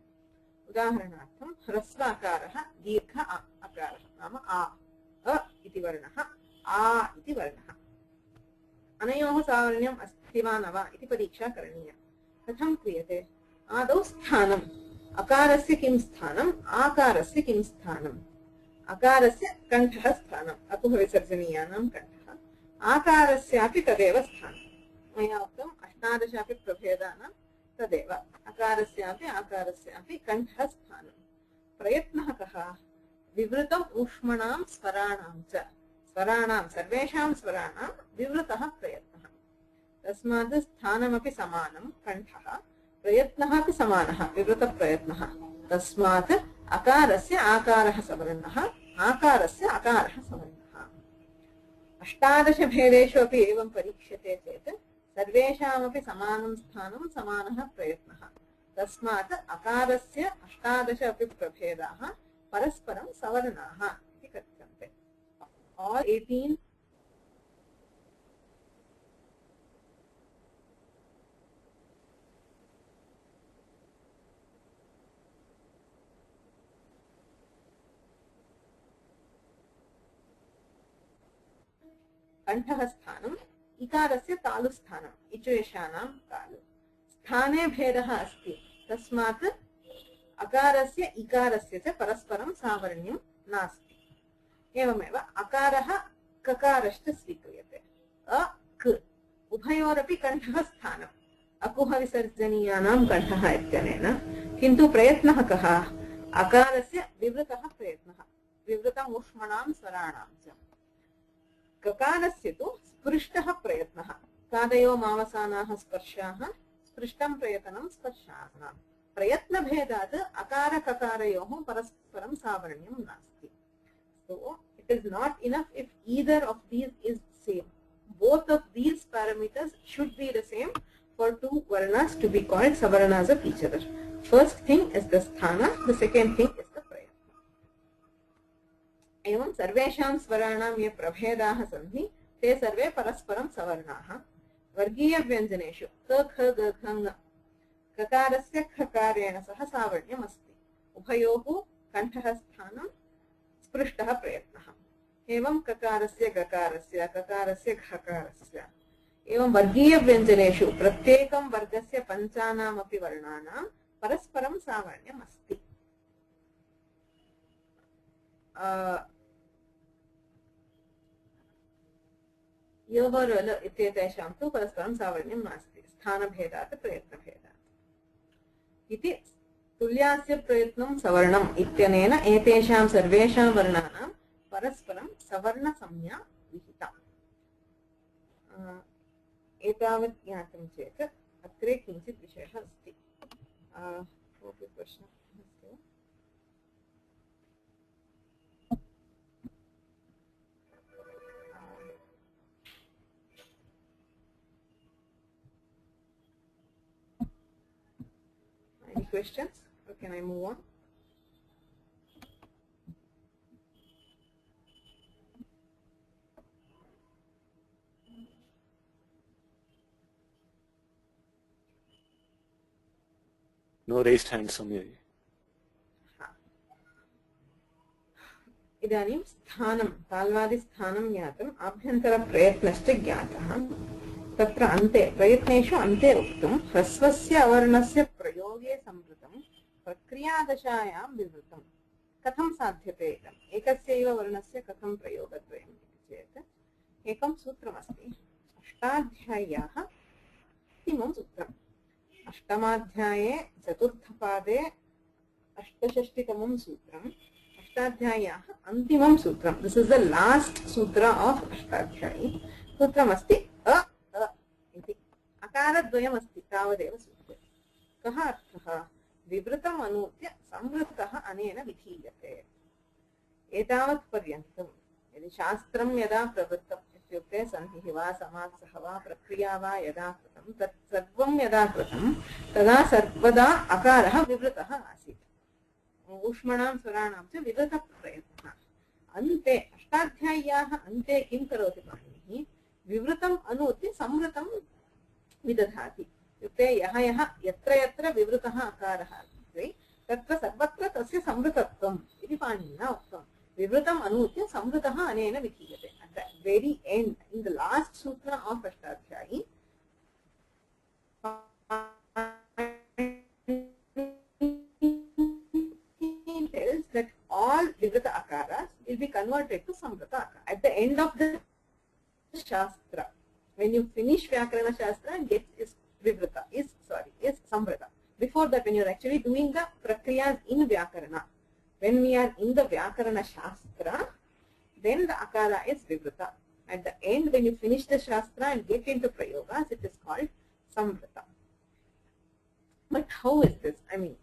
A: उदाहरणार्थं ह्रस्वाकारः दीर्घ अकारः नाम अ इति वर्णः, आ इति वर्णः, अनयोः सावर्ण्यम् अस्ति वा न वा इति परीक्षा करणीया। कथं क्रियते? आदौ स्थानम्, अकारस्य किं स्थानम्, आकारस्य किं स्थानम्। अकारस्य कण्ठः स्थानम्, अकुहविसर्जनीयानां कण्ठः, आकारस्यापि तदेव स्थानं। मया उक्तम् 18 अपि प्रभेदानां तदेव, अकारस्यापि आकारस्यापि कण्ठः स्थानं। प्रयत्नः कः? विवृतम् ऊष्मणां स्वराणां च, स्वराणां सर्वेषां स्वराणां विवृतः प्रयत्नः। तस्मात् स्थानमपि समानं कण्ठः, प्रयत्नः अपि समानः विवृतप्रयत्नः। तस्मात् अकारस्य आकारः सवर्णः, आकारस्य अकारः सवर्णः। 18 भेदेषु अपि एवं परीक्ष्यते चेत् सर्वेषामपि समानं स्थानं समानः प्रयत्नः। तस्मात् अकारस्य 18 अपि प्रभेदाः परस्परं सवर्णाः इति कथ्यन्ते। All 18 कण्ठः स्थानम्, इकारस्य तालुस्थानम्, इचुयशानां तालु। स्थाने भेदः अस्ति, तस्मात् अकारस्य इकारस्य च परस्परं सावर्ण्यं नास्ति। एवमेव अकारः ककारश्च स्वीक्रियते, अ क उभयोरपि कण्ठः स्थानम्, अकुहविसर्जनीयानां कण्ठः इत्यनेन। किन्तु प्रयत्नः कः? अकारस्य विवृतः प्रयत्नः, विवृतम् ऊष्मणां स्वराणां च। ककारस्य तु स्पृष्टः प्रयत्नः, कादयो मावसानाः स्पर्शाः, स्पृष्टं प्रयतनं स्पर्शानां। प्रयत्नभेदात् अकार ककारयोः परस्परं सावर्ण्यं नास्ति। So it is not enough if either of these is same. Both of these parameters should be the same for two varnas to be called savarnas of each other. First thing is the sthana, the second thing is the prayatna. एवं सर्वेषां स्वराणां ये प्रभेदाः सन्ति ते सर्वे परस्परं सवर्णाः। वर्गीयव्यञ्जनेषु क ख ग घ ङ ककारस्य खकारेण सह सावर्ण्यम् अस्ति। उभयोः कण्ठः स्थानं, स्पृष्टः प्रयत्नः। एवं ककारस्य गकारस्य, ककारस्य घकारस्य। एवं वर्गीयव्यञ्जनेषु प्रत्येकं वर्गस्य पञ्चानामपि वर्णानां परस्परं सावर्ण्यम् अस्ति। योः रल इत्येतेषां तु परस्परं सावर्ण्यं नास्ति, स्थानभेदात् प्रयत्नभेदात् इति। तुल्यास्य प्रयत्नं सवर्णम् इत्यनेन एतेषां सर्वेषां वर्णानां परस्परं सवर्णसंज्ञा विहिता। एतावत् ज्ञातं चेत् अग्रे किञ्चित् विषयः अस्ति। कोऽपि प्रश्नः अस्ति वा? questions or can I move on?
B: No raised hands, Samya.
A: इदानीं स्थानं ताल्वादिस्थानं ज्ञातम् आभ्यन्तरप्रयत्नश्च ज्ञातः तत्र अन्ते प्रयत्नेषु अन्ते उक्तं ह्रस्वस्य अवर्णस्य प्रयोगे संवृतं प्रक्रियादशायां विवृतं कथं साध्यते इदम् एकस्यैव वर्णस्य कथं प्रयोगद्वयम् इति चेत् एकं सूत्रमस्ति अष्टाध्याय्याः अन्तिमं सूत्रम् अष्टमाध्याये चतुर्थपादे अष्टषष्टितमं सूत्रम् अष्टाध्याय्याः अन्तिमं सूत्रम् दिस् इस् द लास्ट् सूत्र आफ् अष्टाध्यायी सूत्रमस्ति अ इति अकारद्वयमस्ति तावदेव सूत्रे कः अर्थः विवृतम् अनूद्य संवृतः अनेन विधीयते एतावत् पर्यन्तं यदि शास्त्रं यदा प्रवृत्तम् इत्युक्ते सन्धिः वा समासः वा प्रक्रिया वा यदा कृतं तत् सर्वं यदा कृतं तदा सर्वदा अकारः विवृतः आसीत् ऊष्मणां स्वराणां च विवृतप्रयत्नः अन्ते अष्टाध्याय्याः अन्ते किं करोति पाणिनिः विवृतम् अनूद्य संवृतं विदधाति इत्युक्ते यः यत्र यत्र विवृतः अकारः अस्ति तत्र सर्वत्र तस्य संवृतत्वम् इति पाणिनिना उक्तं विवृतम् अनूद्य संवृतः अनेन विधीयते at the very end in the last sutra of Ashtadhyayi tells that all vivrita akaras will be converted to samvrita akara at the end of the shastra. When you finish Vyakarana Shastra and get is vivrita, is samvrita. Before that, when you are actually doing the prakriyas in Vyakarana, when we are in the Vyakarana Shastra, then the akara is vivrita. At the end, when you finish the Shastra and get into prayogas, it is called samvrita. But how is this? I mean,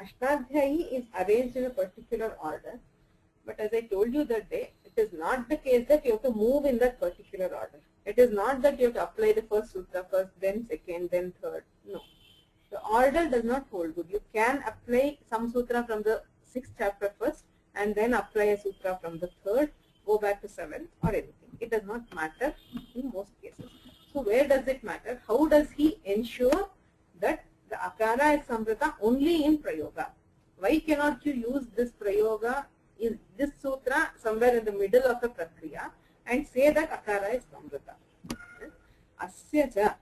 A: Ashtadhyayi is arranged in a particular order, but as I told you that day, it is not the case that you have to move in that particular order. It is not that you have to apply the first sutra first, then second, then third. No. The order does not hold good. You can apply some sutra from the 6th chapter first and then apply a sutra from the 3rd, go back to 7th or anything. It does not matter in most cases. So where does it matter? How does he ensure that the akara is samvrita only in prayoga? Why cannot you use this prayoga in this sutra somewhere in the middle of the prakriya and say that akara is samvrita? Asya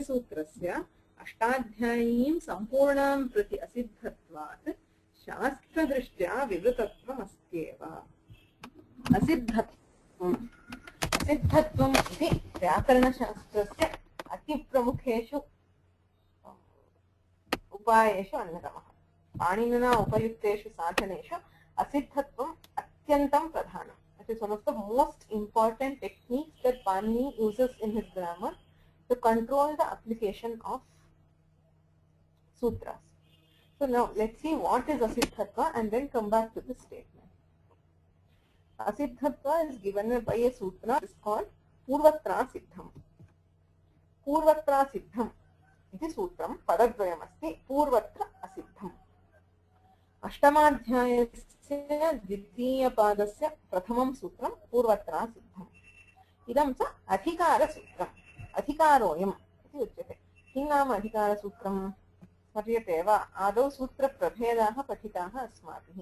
A: sutrasya अष्टाध्यायीं सम्पूर्णां प्रति असिद्धत्वात् शास्त्रदृष्ट्या विवृतत्वम् अस्त्येव असिद्धत्वम् इति व्याकरणशास्त्रस्य अतिप्रमुखेषु उपायेषु अन्यतमः पाणिनिना उपयुक्तेषु साधनेषु असिद्धत्वम् अत्यन्तं प्रधानम्. It is one of the most important techniques that Panini uses in his grammar to control the application of sutras. So now let's see what is asiddhatva and then come back to the statement. Asiddhatva is given by a sutra is called Purvatra Siddham. Purvatra Siddham iti sutram padadvayam asti Purvatra Asiddham. अष्टमाध्यायस्य द्वितीयपादस्य प्रथमं सूत्रं पूर्वत्रा सिद्धम्. इदं च अधिकारसूत्रम्. अधिकारोऽयम् इति उच्यते. किं नाम अधिकारसूत्रम्? स्मर्यते वा? आदौ सूत्रप्रभेदाः पठिताः अस्माभिः.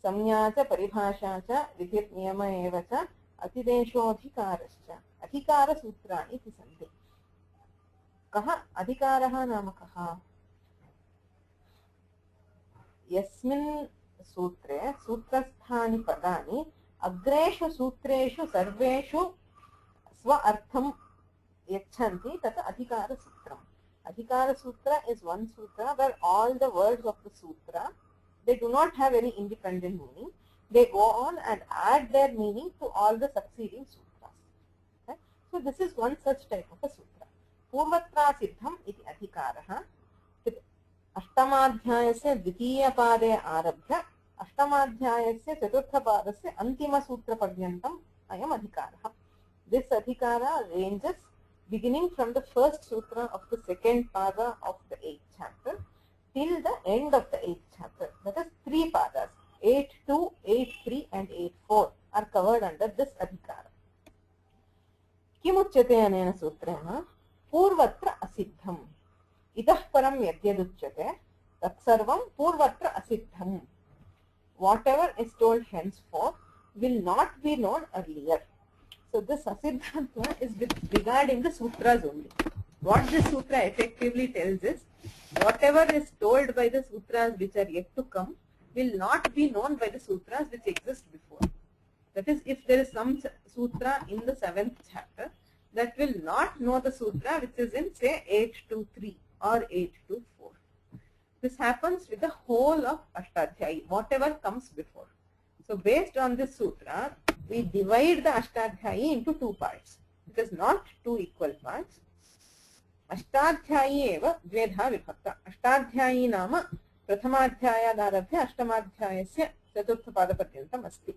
A: संज्ञा च परिभाषा च विधिर्नियम एव च अतिदेशोऽधिकारश्च. अधिकारसूत्राणि इति सन्ति. कः अधिकारः नाम कः? यस्मिन् सूत्रे सूत्रस्थानि पदानि अग्रेषु सूत्रेषु सर्वेषु स्व अर्थं यच्छन्ति तत् अधिकारसूत्रम्. Adhikara is one sutra where all the words of the sutra, they do not have any independent meaning. They go on and add their meaning to all the succeeding sutras. Okay? So this is one such type of a sutra. Purvatra Siddham iti adhikaraha. अष्टमाध्यायस्य द्वितीयपादे आरभ्य अष्टमाध्यायस्य चतुर्थपादस्य अन्तिमसूत्रपर्यन्तम् अयम् अधिकारः. This adhikara ranges beginning from the first sutra of the second pada of the 8th chapter till the end of the 8th chapter. That is 3 padas. 8.2, 8.3 and 8.4 are covered under this adhikara. किमुच्यते अनेन सूत्रेण पूर्वत्र असिद्धम् इतः परं यद्यदुच्यते तत्सर्वं पूर्वत्र असिद्धम्. Whatever is told henceforth will not be known earlier. So this asiddhatva is regarding the sutras only. What this sutra effectively tells is whatever is told by the sutras which are yet to come will not be known by the sutras which exist before. That is, if there is some sutra in the 7th chapter that will not know the sutra which is in say 8.2.3 or 8.2.4. This happens with the whole of Ashtadhyayi, whatever comes before. So based on this sutra, we divide the Ashtadhyayi into 2 parts. It is not 2 equal parts. Ashtadhyayi eva dvedha vibhakta. Ashtadhyayi nama प्रथमाध्यायादारभ्य अष्टमाध्यायस्य चतुर्थपादपर्यन्तम् अस्ति.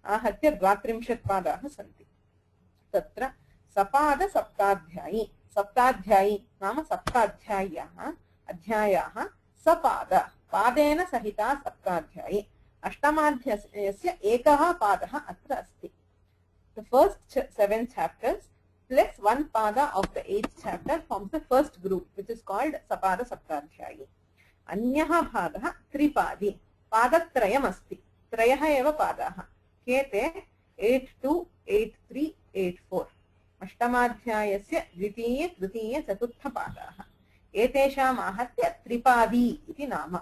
A: आहत्य 32 पादाः सन्ति. तत्र सपाद सप्ताध्यायी, सप्ताध्यायी नाम सप्ताध्याय्याः अध्यायाः सपाद, पादेन सहिता सप्ताध्यायी. अष्टमाध्यायस्य एकः पादः अत्र अस्ति. The first 7 chapters plus 1 pada of the 8th chapter forms the first group, which is called Sapada Saptadhyayi. अन्यः भागः त्रिपादी, पादत्रयम् अस्ति. त्रयः एव पादाः. के ते 8.2, 8.3, 8.4. अष्टमाध्यायस्य द्वितीय तृतीय चतुर्थपादाः. एतेषाम् आहत्य त्रिपादी इति नाम.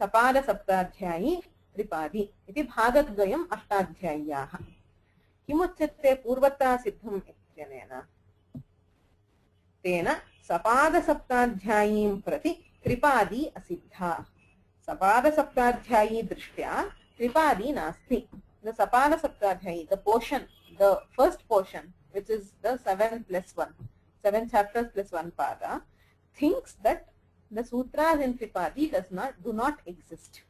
A: सपादसप्ताध्यायी त्रिपादी इति भागद्वयम् अष्टाध्याय्याः. किमुच्यते पूर्वत्रासिद्धम् इत्यनेन? तेन सपादसप्ताध्यायीं प्रति त्रिपादी असिद्धा. सपादसप्ताध्यायी दृष्ट्या त्रिपादी नास्ति. The सपादसप्ताध्यायी, the portion, the first portion, which is the 7 plus 1, 7 chapters plus 1 pada, thinks that the sutras in Tripadi do not exist.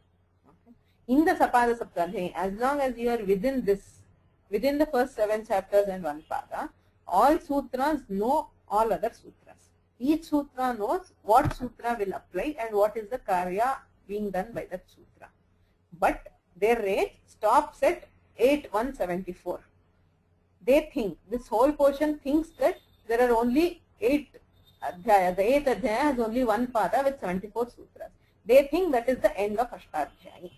A: Okay. In the Sapada Saptadhyayi, as long as you are within the first 7 chapters and 1 pada, all sutras know all other sutras. Each sutra knows what sutra will apply and what is the karya being done by that sutra. But their range stops at 8.174. They think, this whole portion thinks that there are only 8 adhyayas. The 8th adhyaya has only 1 pada with 74 sutras. They think that is the end of Ashtadhyayi.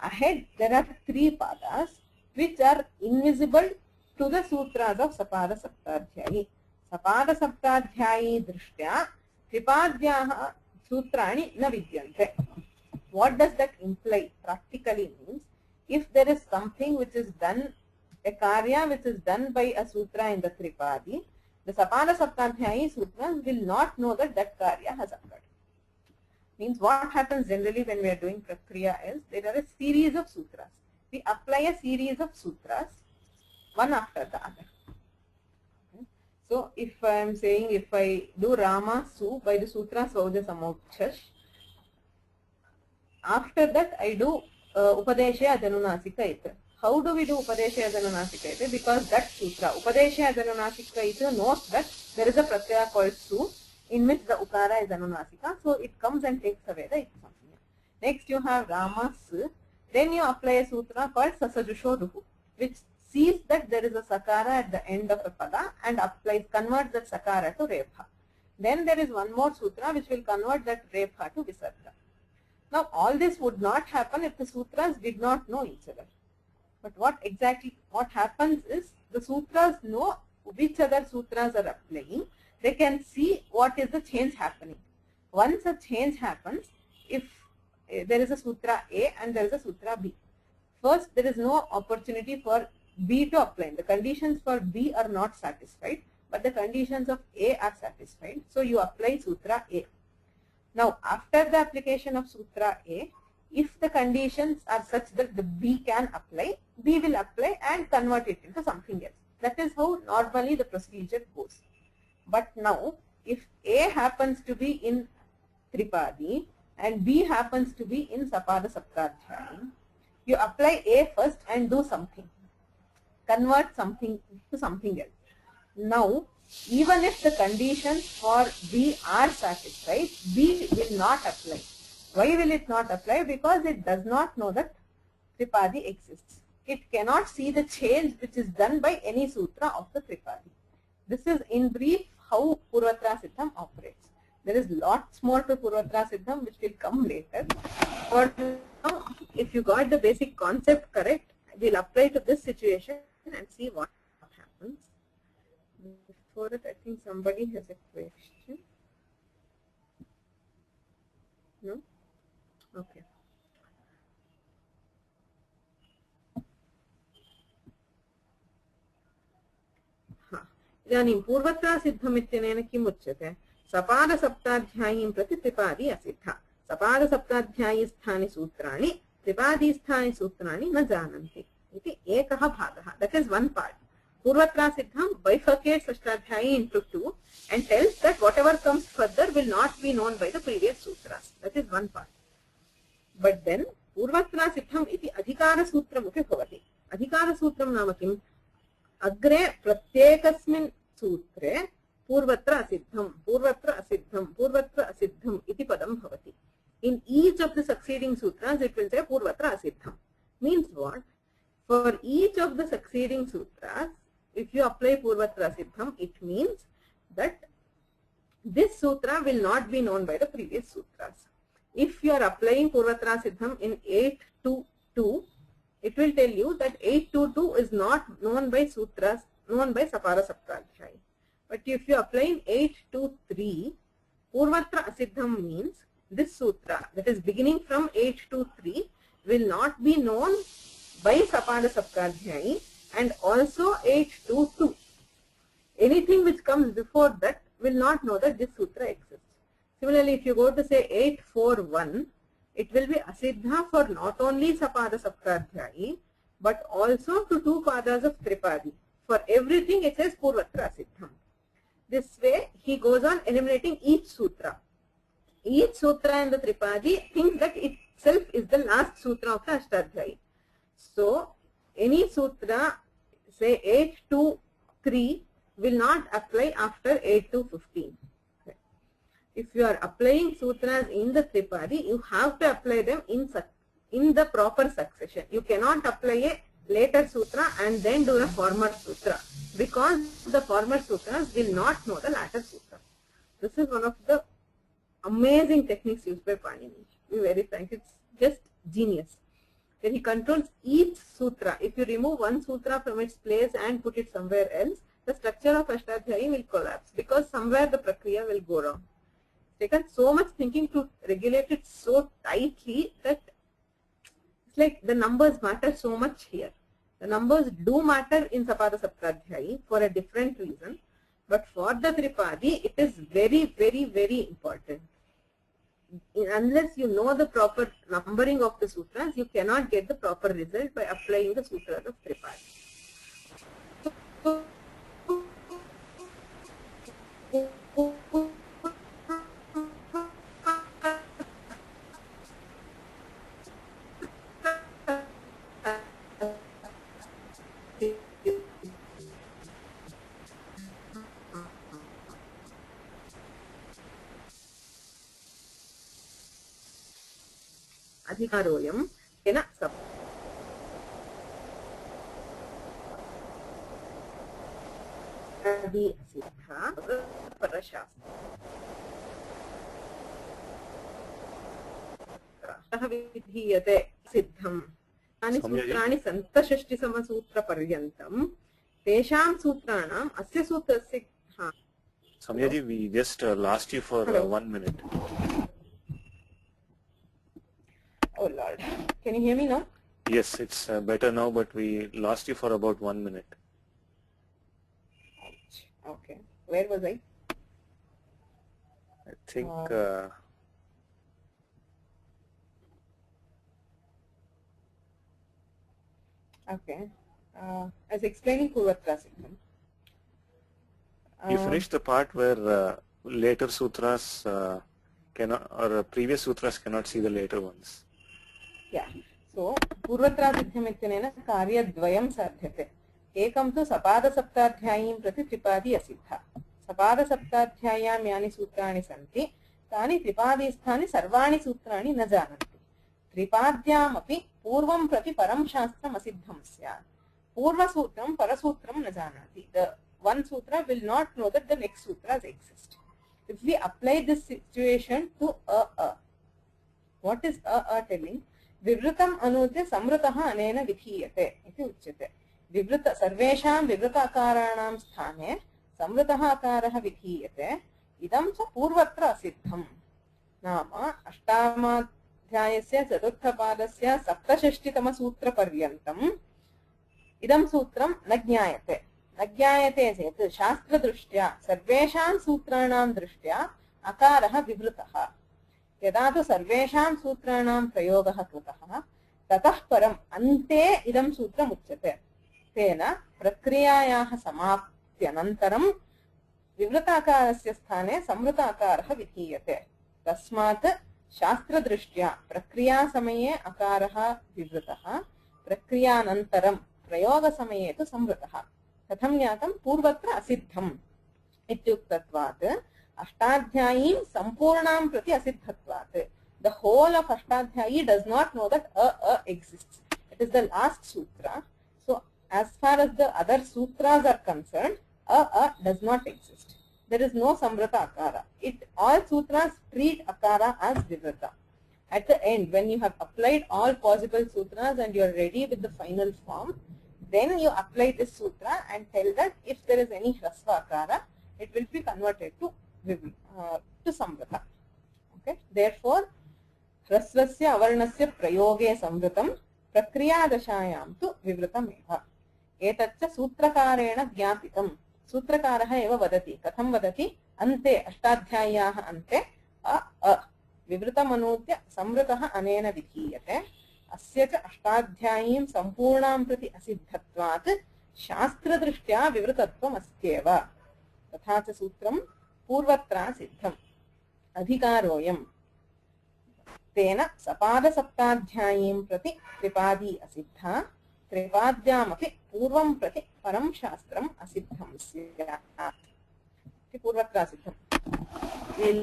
A: Ahead there are 3 padas which are invisible to the sutras of Sapada Saptadhyayi. Sapada Saptadhyayi drishtya Tripadhyaha sutrani na vidyante. What does that imply? Practically means, if there is something which is done, a karya which is done by a sutra in the Tripadi, the Sapada Saptadhyayi sutras will not know that that karya has occurred. Means what happens generally when we are doing prakriya is, there are a series of sutras. We apply a series of sutras, one after the other. Okay. So if I am saying, if I do Rama Su by the sutra Svauja Samokchash, after that I do Upadeshya Janunasika Ita. How do we do Upadeshya Janunasika Ita? Because that sutra, Upadeshya Janunasika Ita, knows that there is a pratyaya called Su in which the Ukara is Janunasika. So it comes and takes away the Iksamya. Next you have Rama Su. Then you apply a sutra called Sasajusho Ruhu, which sees that there is a sakara at the end of a pada and converts that sakara to repha. Then there is one more sutra which will convert that repha to visarga. Now all this would not happen if the sutras did not know each other. But what happens is, the sutras know which other sutras are applying. They can see what is the change happening. Once a change happens, if there is a sutra A and there is a sutra B. First, there is no opportunity for B to apply. The conditions for B are not satisfied, but the conditions of A are satisfied. So you apply sutra A. Now, after the application of sutra A, if the conditions are such that the B can apply, B will apply and convert it into something else. That is how normally the procedure goes. But now, if A happens to be in Tripadi and B happens to be in Sapada Saptadhyayi, you apply A first and do something. Convert something to something else. Now, even if the conditions for B are satisfied, B will not apply. Why will it not apply? Because it does not know that Tripadi exists. It cannot see the change which is done by any sutra of the Tripadi. This is in brief how Purvatra Siddham operates. There is lots more to Purvatra Siddham which will come later. For now, if you got the basic concept correct, we'll apply to this situation and see what happens. Before that, I think somebody has a question. No? Okay. इदानीं पूर्वत्रा सिद्धमित्यनेन किम् उच्यते? सपादसप्ताध्यायीं प्रति त्रिपादी असिद्धा. सपादसप्ताध्यायीस्थानि सूत्राणि त्रिपादीस्थानि सूत्राणि न जानन्ति इति एकः भागः. That is one part. Purvatra Siddham bifurcates Ashtadhyayi into two and tells that whatever comes further will not be known by the previous sutras. That is one part. But then Purvatra Siddham iti Adhikara Sutram upi bhavati. Adhikara Sutram nama kim? Agre pratyekasmin sutre Purvatra Siddham, Purvatra Asiddham, Purvatra Asiddham iti padam bhavati. In each of the succeeding sutras it will say Purvatra Asiddham. Means what? For each of the succeeding sutras, if you apply Purvatra Siddham, it means that this sutra will not be known by the previous sutras. If you are applying Purvatra Siddham in 822, it will tell you that 822 is not known by sutras, known by Sapara Saptadhyayi. But if you apply in 823, Purvatra Asiddham means this sutra that is beginning from 823 will not be known by Sapada Saptadhyayi and also 822. Anything which comes before that will not know that this sutra exists. Similarly, if you go to say 841, it will be Asiddha for not only Sapada Saptadhyayi but also to two padas of Tripadi. For everything it says Purvatra Asiddham. This way he goes on eliminating each sutra. Each sutra in the Tripadi thinks that itself is the last sutra of the Ashtadhyayi. So any sutra, say 823, will not apply after 8215. Okay. If you are applying sutras in the Tripadi, you have to apply them in the proper succession. You cannot apply a later sutra and then do a former sutra, because the former sutras will not know the latter sutra. This is one of the amazing techniques used by Panini. To be very frank, it's just genius. Then he controls each sutra. If you remove one sutra from its place and put it somewhere else, the structure of Ashtadhyayi will collapse because somewhere the prakriya will go wrong. It's taken so much thinking to regulate it so tightly that it's like the numbers matter so much here. The numbers do matter in Sapada Saptadhyayi for a different reason, but for the Tripadi it is very, very, very important. Unless you know the proper numbering of the sutras, you cannot get the proper result by applying the sutras of Tripadi. Adhikaroyam kena sab. Adi Siddha Parashastra. Vidhiyate Siddham. Tani sutrani Santashashti Samasutra Paryantam. Tesham Sutranam Asya Sutrasya.
C: Samyaji, we just lost you for 1 minute.
A: Oh Lord. Can you hear me now?
C: Yes, it's better now, but we lost you for about 1 minute.
A: Okay. Where was I?
C: I think
A: okay. I was explaining Purvatra Siddham.
C: you finished the part where later sutras cannot, or previous sutras cannot see the later ones.
A: Yeah. So, Purvatra Siddham ityanena karyadvayam sadhyate. एकं तु सपादसप्ताध्यायीं प्रति त्रिपादी असिद्धा। सपादसप्ताध्याय्यां यानि सूत्राणि सन्ति तानि त्रिपादीस्थानि सर्वाणि सूत्राणि न जानन्ति। त्रिपाद्यामपि पूर्वं प्रति परं शास्त्रम् असिद्धं स्यात्। पूर्वसूत्रं परसूत्रं न जानाति। The one sutra will not know that the next sutras exist. If we apply this situation to what is telling? विवृतम् अनुद्य संवृतः अनेन विधीयते इति उच्यते। विवृत सर्वेषां विवृताकाराणां स्थाने संवृतः अकारः विधीयते। इदं च पूर्वत्र असिद्धम्। नाम अष्टामाध्यायस्य चतुर्थपादस्य सप्तषष्टितमसूत्रपर्यन्तम् इदं सूत्रं न ज्ञायते। न ज्ञायते चेत् शास्त्रदृष्ट्या सर्वेषां सूत्राणां दृष्ट्या अकारः विवृतः। यदा तु सर्वेषां सूत्राणां प्रयोगः कृतः ततः परम् अन्ते इदं सूत्रम् उच्यते। तेन प्रक्रियायाः समाप्त्यनन्तरं विवृताकारस्य स्थाने संवृताकारः विधीयते। तस्मात् शास्त्रदृष्ट्या प्रक्रियासमये अकारः विवृतः, प्रक्रियानन्तरं प्रयोगसमये तु संवृतः। कथं ज्ञातं? पूर्वत्र असिद्धम् इत्युक्तत्वात् अष्टाध्यायीं सम्पूर्णां प्रति असिद्धत्वात्। The whole of Ashtadhyayi does not know that exists. It is the last sutra. So as far as the other sutras are concerned, does not exist. There is no samvrata akara. All sutras treat akara as vivrata. At the end, when you have applied all possible sutras and you are ready with the final form, then you apply this sutra and tell that if there is any hrasva akara, it will be converted to samvrata. Okay. Therefore, hrasvasya avarnasya prayoge samvritam prakriyadashayam tu vivritameva. Etatcha sutrakarena jnapitam. Sutrakarah eva vadati. Katham vadati? Ante ashtadhyayaah ante vivritam samvritah anena vidhiyate. Asya cha ashtadhyayim sampurnam prati asiddhatvat shastradrishtya vivritatvam astyeva. तथा च सूत्रं पूर्वत्रा सिद्धम् अधिकारोऽयं तेन सपादसप्ताध्यायीं प्रति त्रिपादी असिद्धा त्रिपाद्यामपि पूर्वं प्रति परं शास्त्रम् असिद्धं स्यात्। पूर्वत्रा सिद्धम् we'll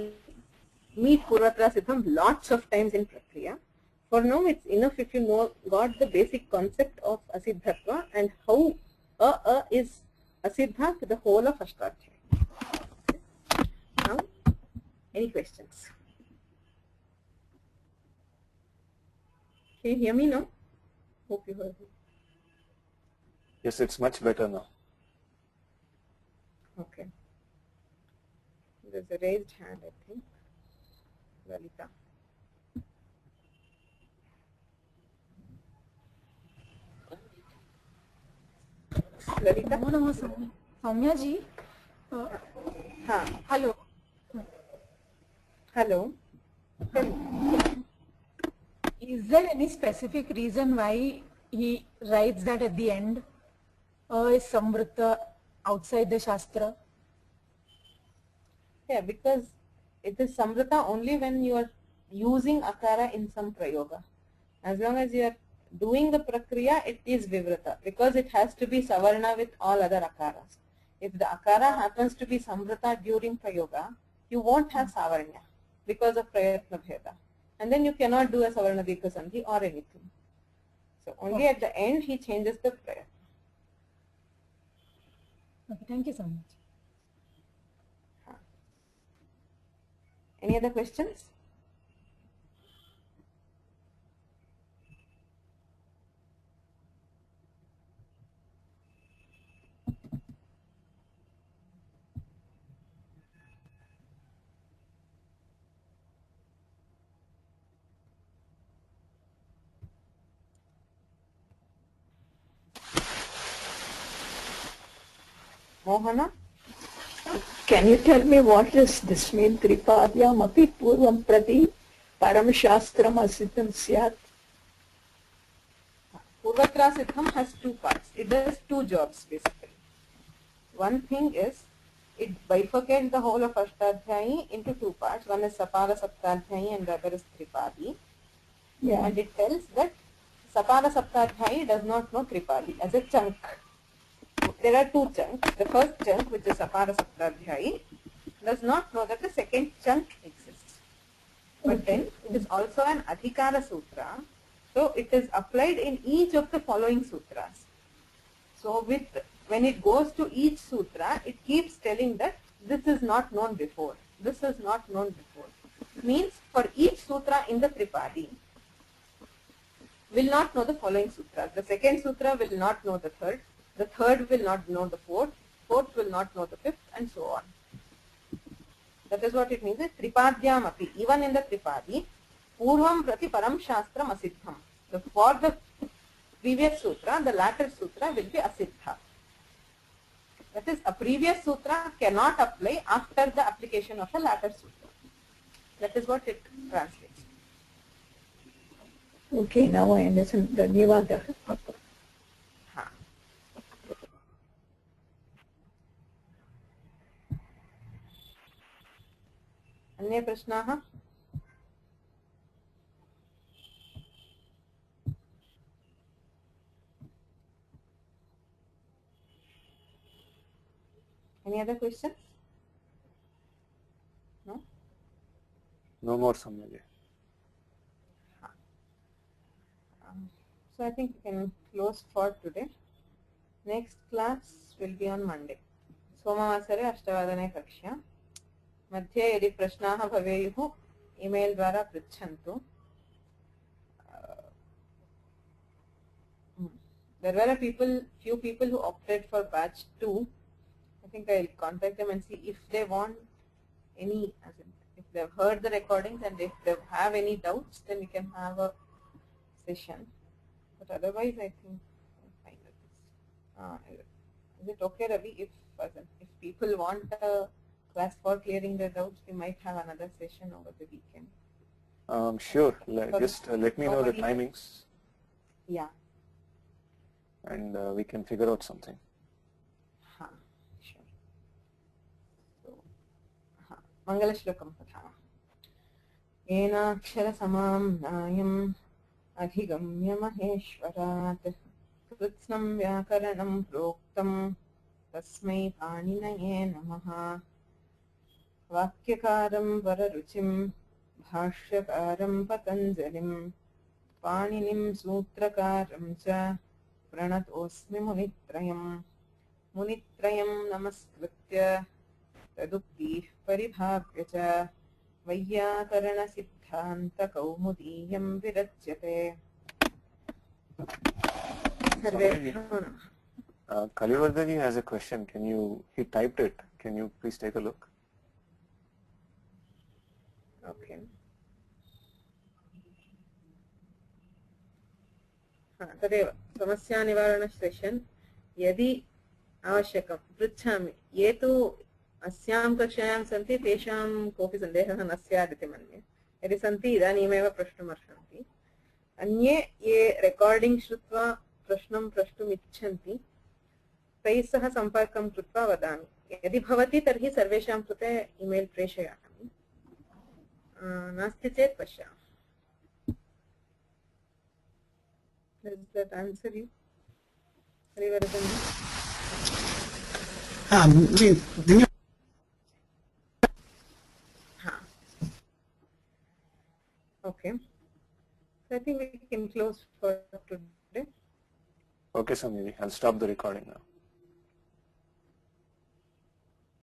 A: meet पूर्वत्रा सिद्धं lots of times in Prakriya. For now it's enough if you got the basic concept of asiddhatva and how is asiddha to the whole of Ashtadhyayi. Now, any questions? Can you hear me now? Hope you heard me.
C: Yes, it's much better now.
A: Okay. There's a raised hand, I think. Lalita. Lalita?
D: No, Soumya ji. Hello.
A: Hello.
D: Is there any specific reason why he writes that at the end? Is samvrita outside the Shastra?
A: Yeah, because it is samvrita only when you are using akara in some prayoga. As long as you are doing the prakriya, it is vivrata because it has to be savarna with all other akaras. If the akara happens to be samvrata during prayoga, you won't have savarnya because of prayatna bheda. And then you cannot do a savarna dikha sandhi or anything. So only at the end he changes the prayatna.
D: Okay, thank you so much.
A: Any other questions? Mohana?
E: Can you tell me what does this mean? Tripadyam api purvam prati param shastram asiddham syat.
A: Purvatra Siddham has two parts. It does two jobs basically. One thing is it bifurcates the whole of Ashtadhyayi into two parts. One is Sapada Saptadhyayi and the other is Tripadi.
E: Yeah.
A: And it tells that Sapada Saptadhyayi does not know Tripadi as a chunk. there are two chunks. The first chunk, which is Apara Saptadhyayi, does not know that the second chunk exists. But then it is also an Adhikara Sutra, so it is applied in each of the following sutras. So when it goes to each sutra, it keeps telling that this is not known before. This is not known before. Means for each sutra in the Tripadi, will not know the following sutras. The second sutra will not know the third will not know the fourth will not know the fifth, and so on. That is what it means. Tripadyam api, even in the Tripadi, Purvam prati param shastram asiddham. For the previous sutra, the latter sutra will be asiddha. That is, a previous sutra cannot apply after the application of the latter sutra. That is what it translates.
E: Okay, now I understand. Dhanyavadah.
A: हाँ. अन्ये प्रश्नाः? Any other questions? No?
C: No more, Samyaji.
A: So I think we can close for today. Next class will be on Monday. सोमवासरे 8:00 कक्ष्या. मध्ये यदि प्रश्नाः भवेयुः ईमेल द्वारा पृच्छन्तु. There were few people who opted for batch 2. I think I'll contact them and see if they want any, if they've heard the recordings and if they have any doubts, then we can have a session. But otherwise, I think I'm fine with this. Is it okay, Ravi, if people want a class for clearing their doubts, we might have another session over the weekend?
C: Sure. Just let me know the timings.
A: Yeah.
C: And we can figure out something.
A: Sure. So, Mangalashlokam pathamah. Yenaksharasamaam nayam अधिगम्य महेश्वरात् कृत्स्नं व्याकरणं प्रोक्तं तस्मै पाणिनये नमः. वाक्यकारं वररुचिं भाष्यकारं पतञ्जलिं पाणिनिं सूत्रकारं च प्रणतोऽस्मि मुनित्रयं नमस्कृत्य तदुक्तिः परिभाव्य च वैयाकरणसिद्धान्तकौमुदीयं विरच्यते.
C: Kalivardhani has a question. He typed it. Can you please take a look?
A: Okay. तदेव समस्यानिवारण सेशन् यदि आवश्यकं पृच्छामि. ये तु अस्यां कक्षायां सन्ति तेषां कोऽपि सन्देहः न स्यात् इति मन्ये. यदि सन्ति इदानीमेव प्रष्टुमर्हन्ति. अन्ये ये रेकार्डिंग् श्रुत्वा प्रश्नं प्रष्टुम् इच्छन्ति तैः सह सम्पर्कं कृत्वा वदामि. यदि भवति तर्हि सर्वेषां कृते ईमेल् प्रेषयामि. नास्ति चेत् पश्यामि. Does that answer you? Okay. So I think we can close for today.
C: Okay, Samyaji. I'll stop the recording now.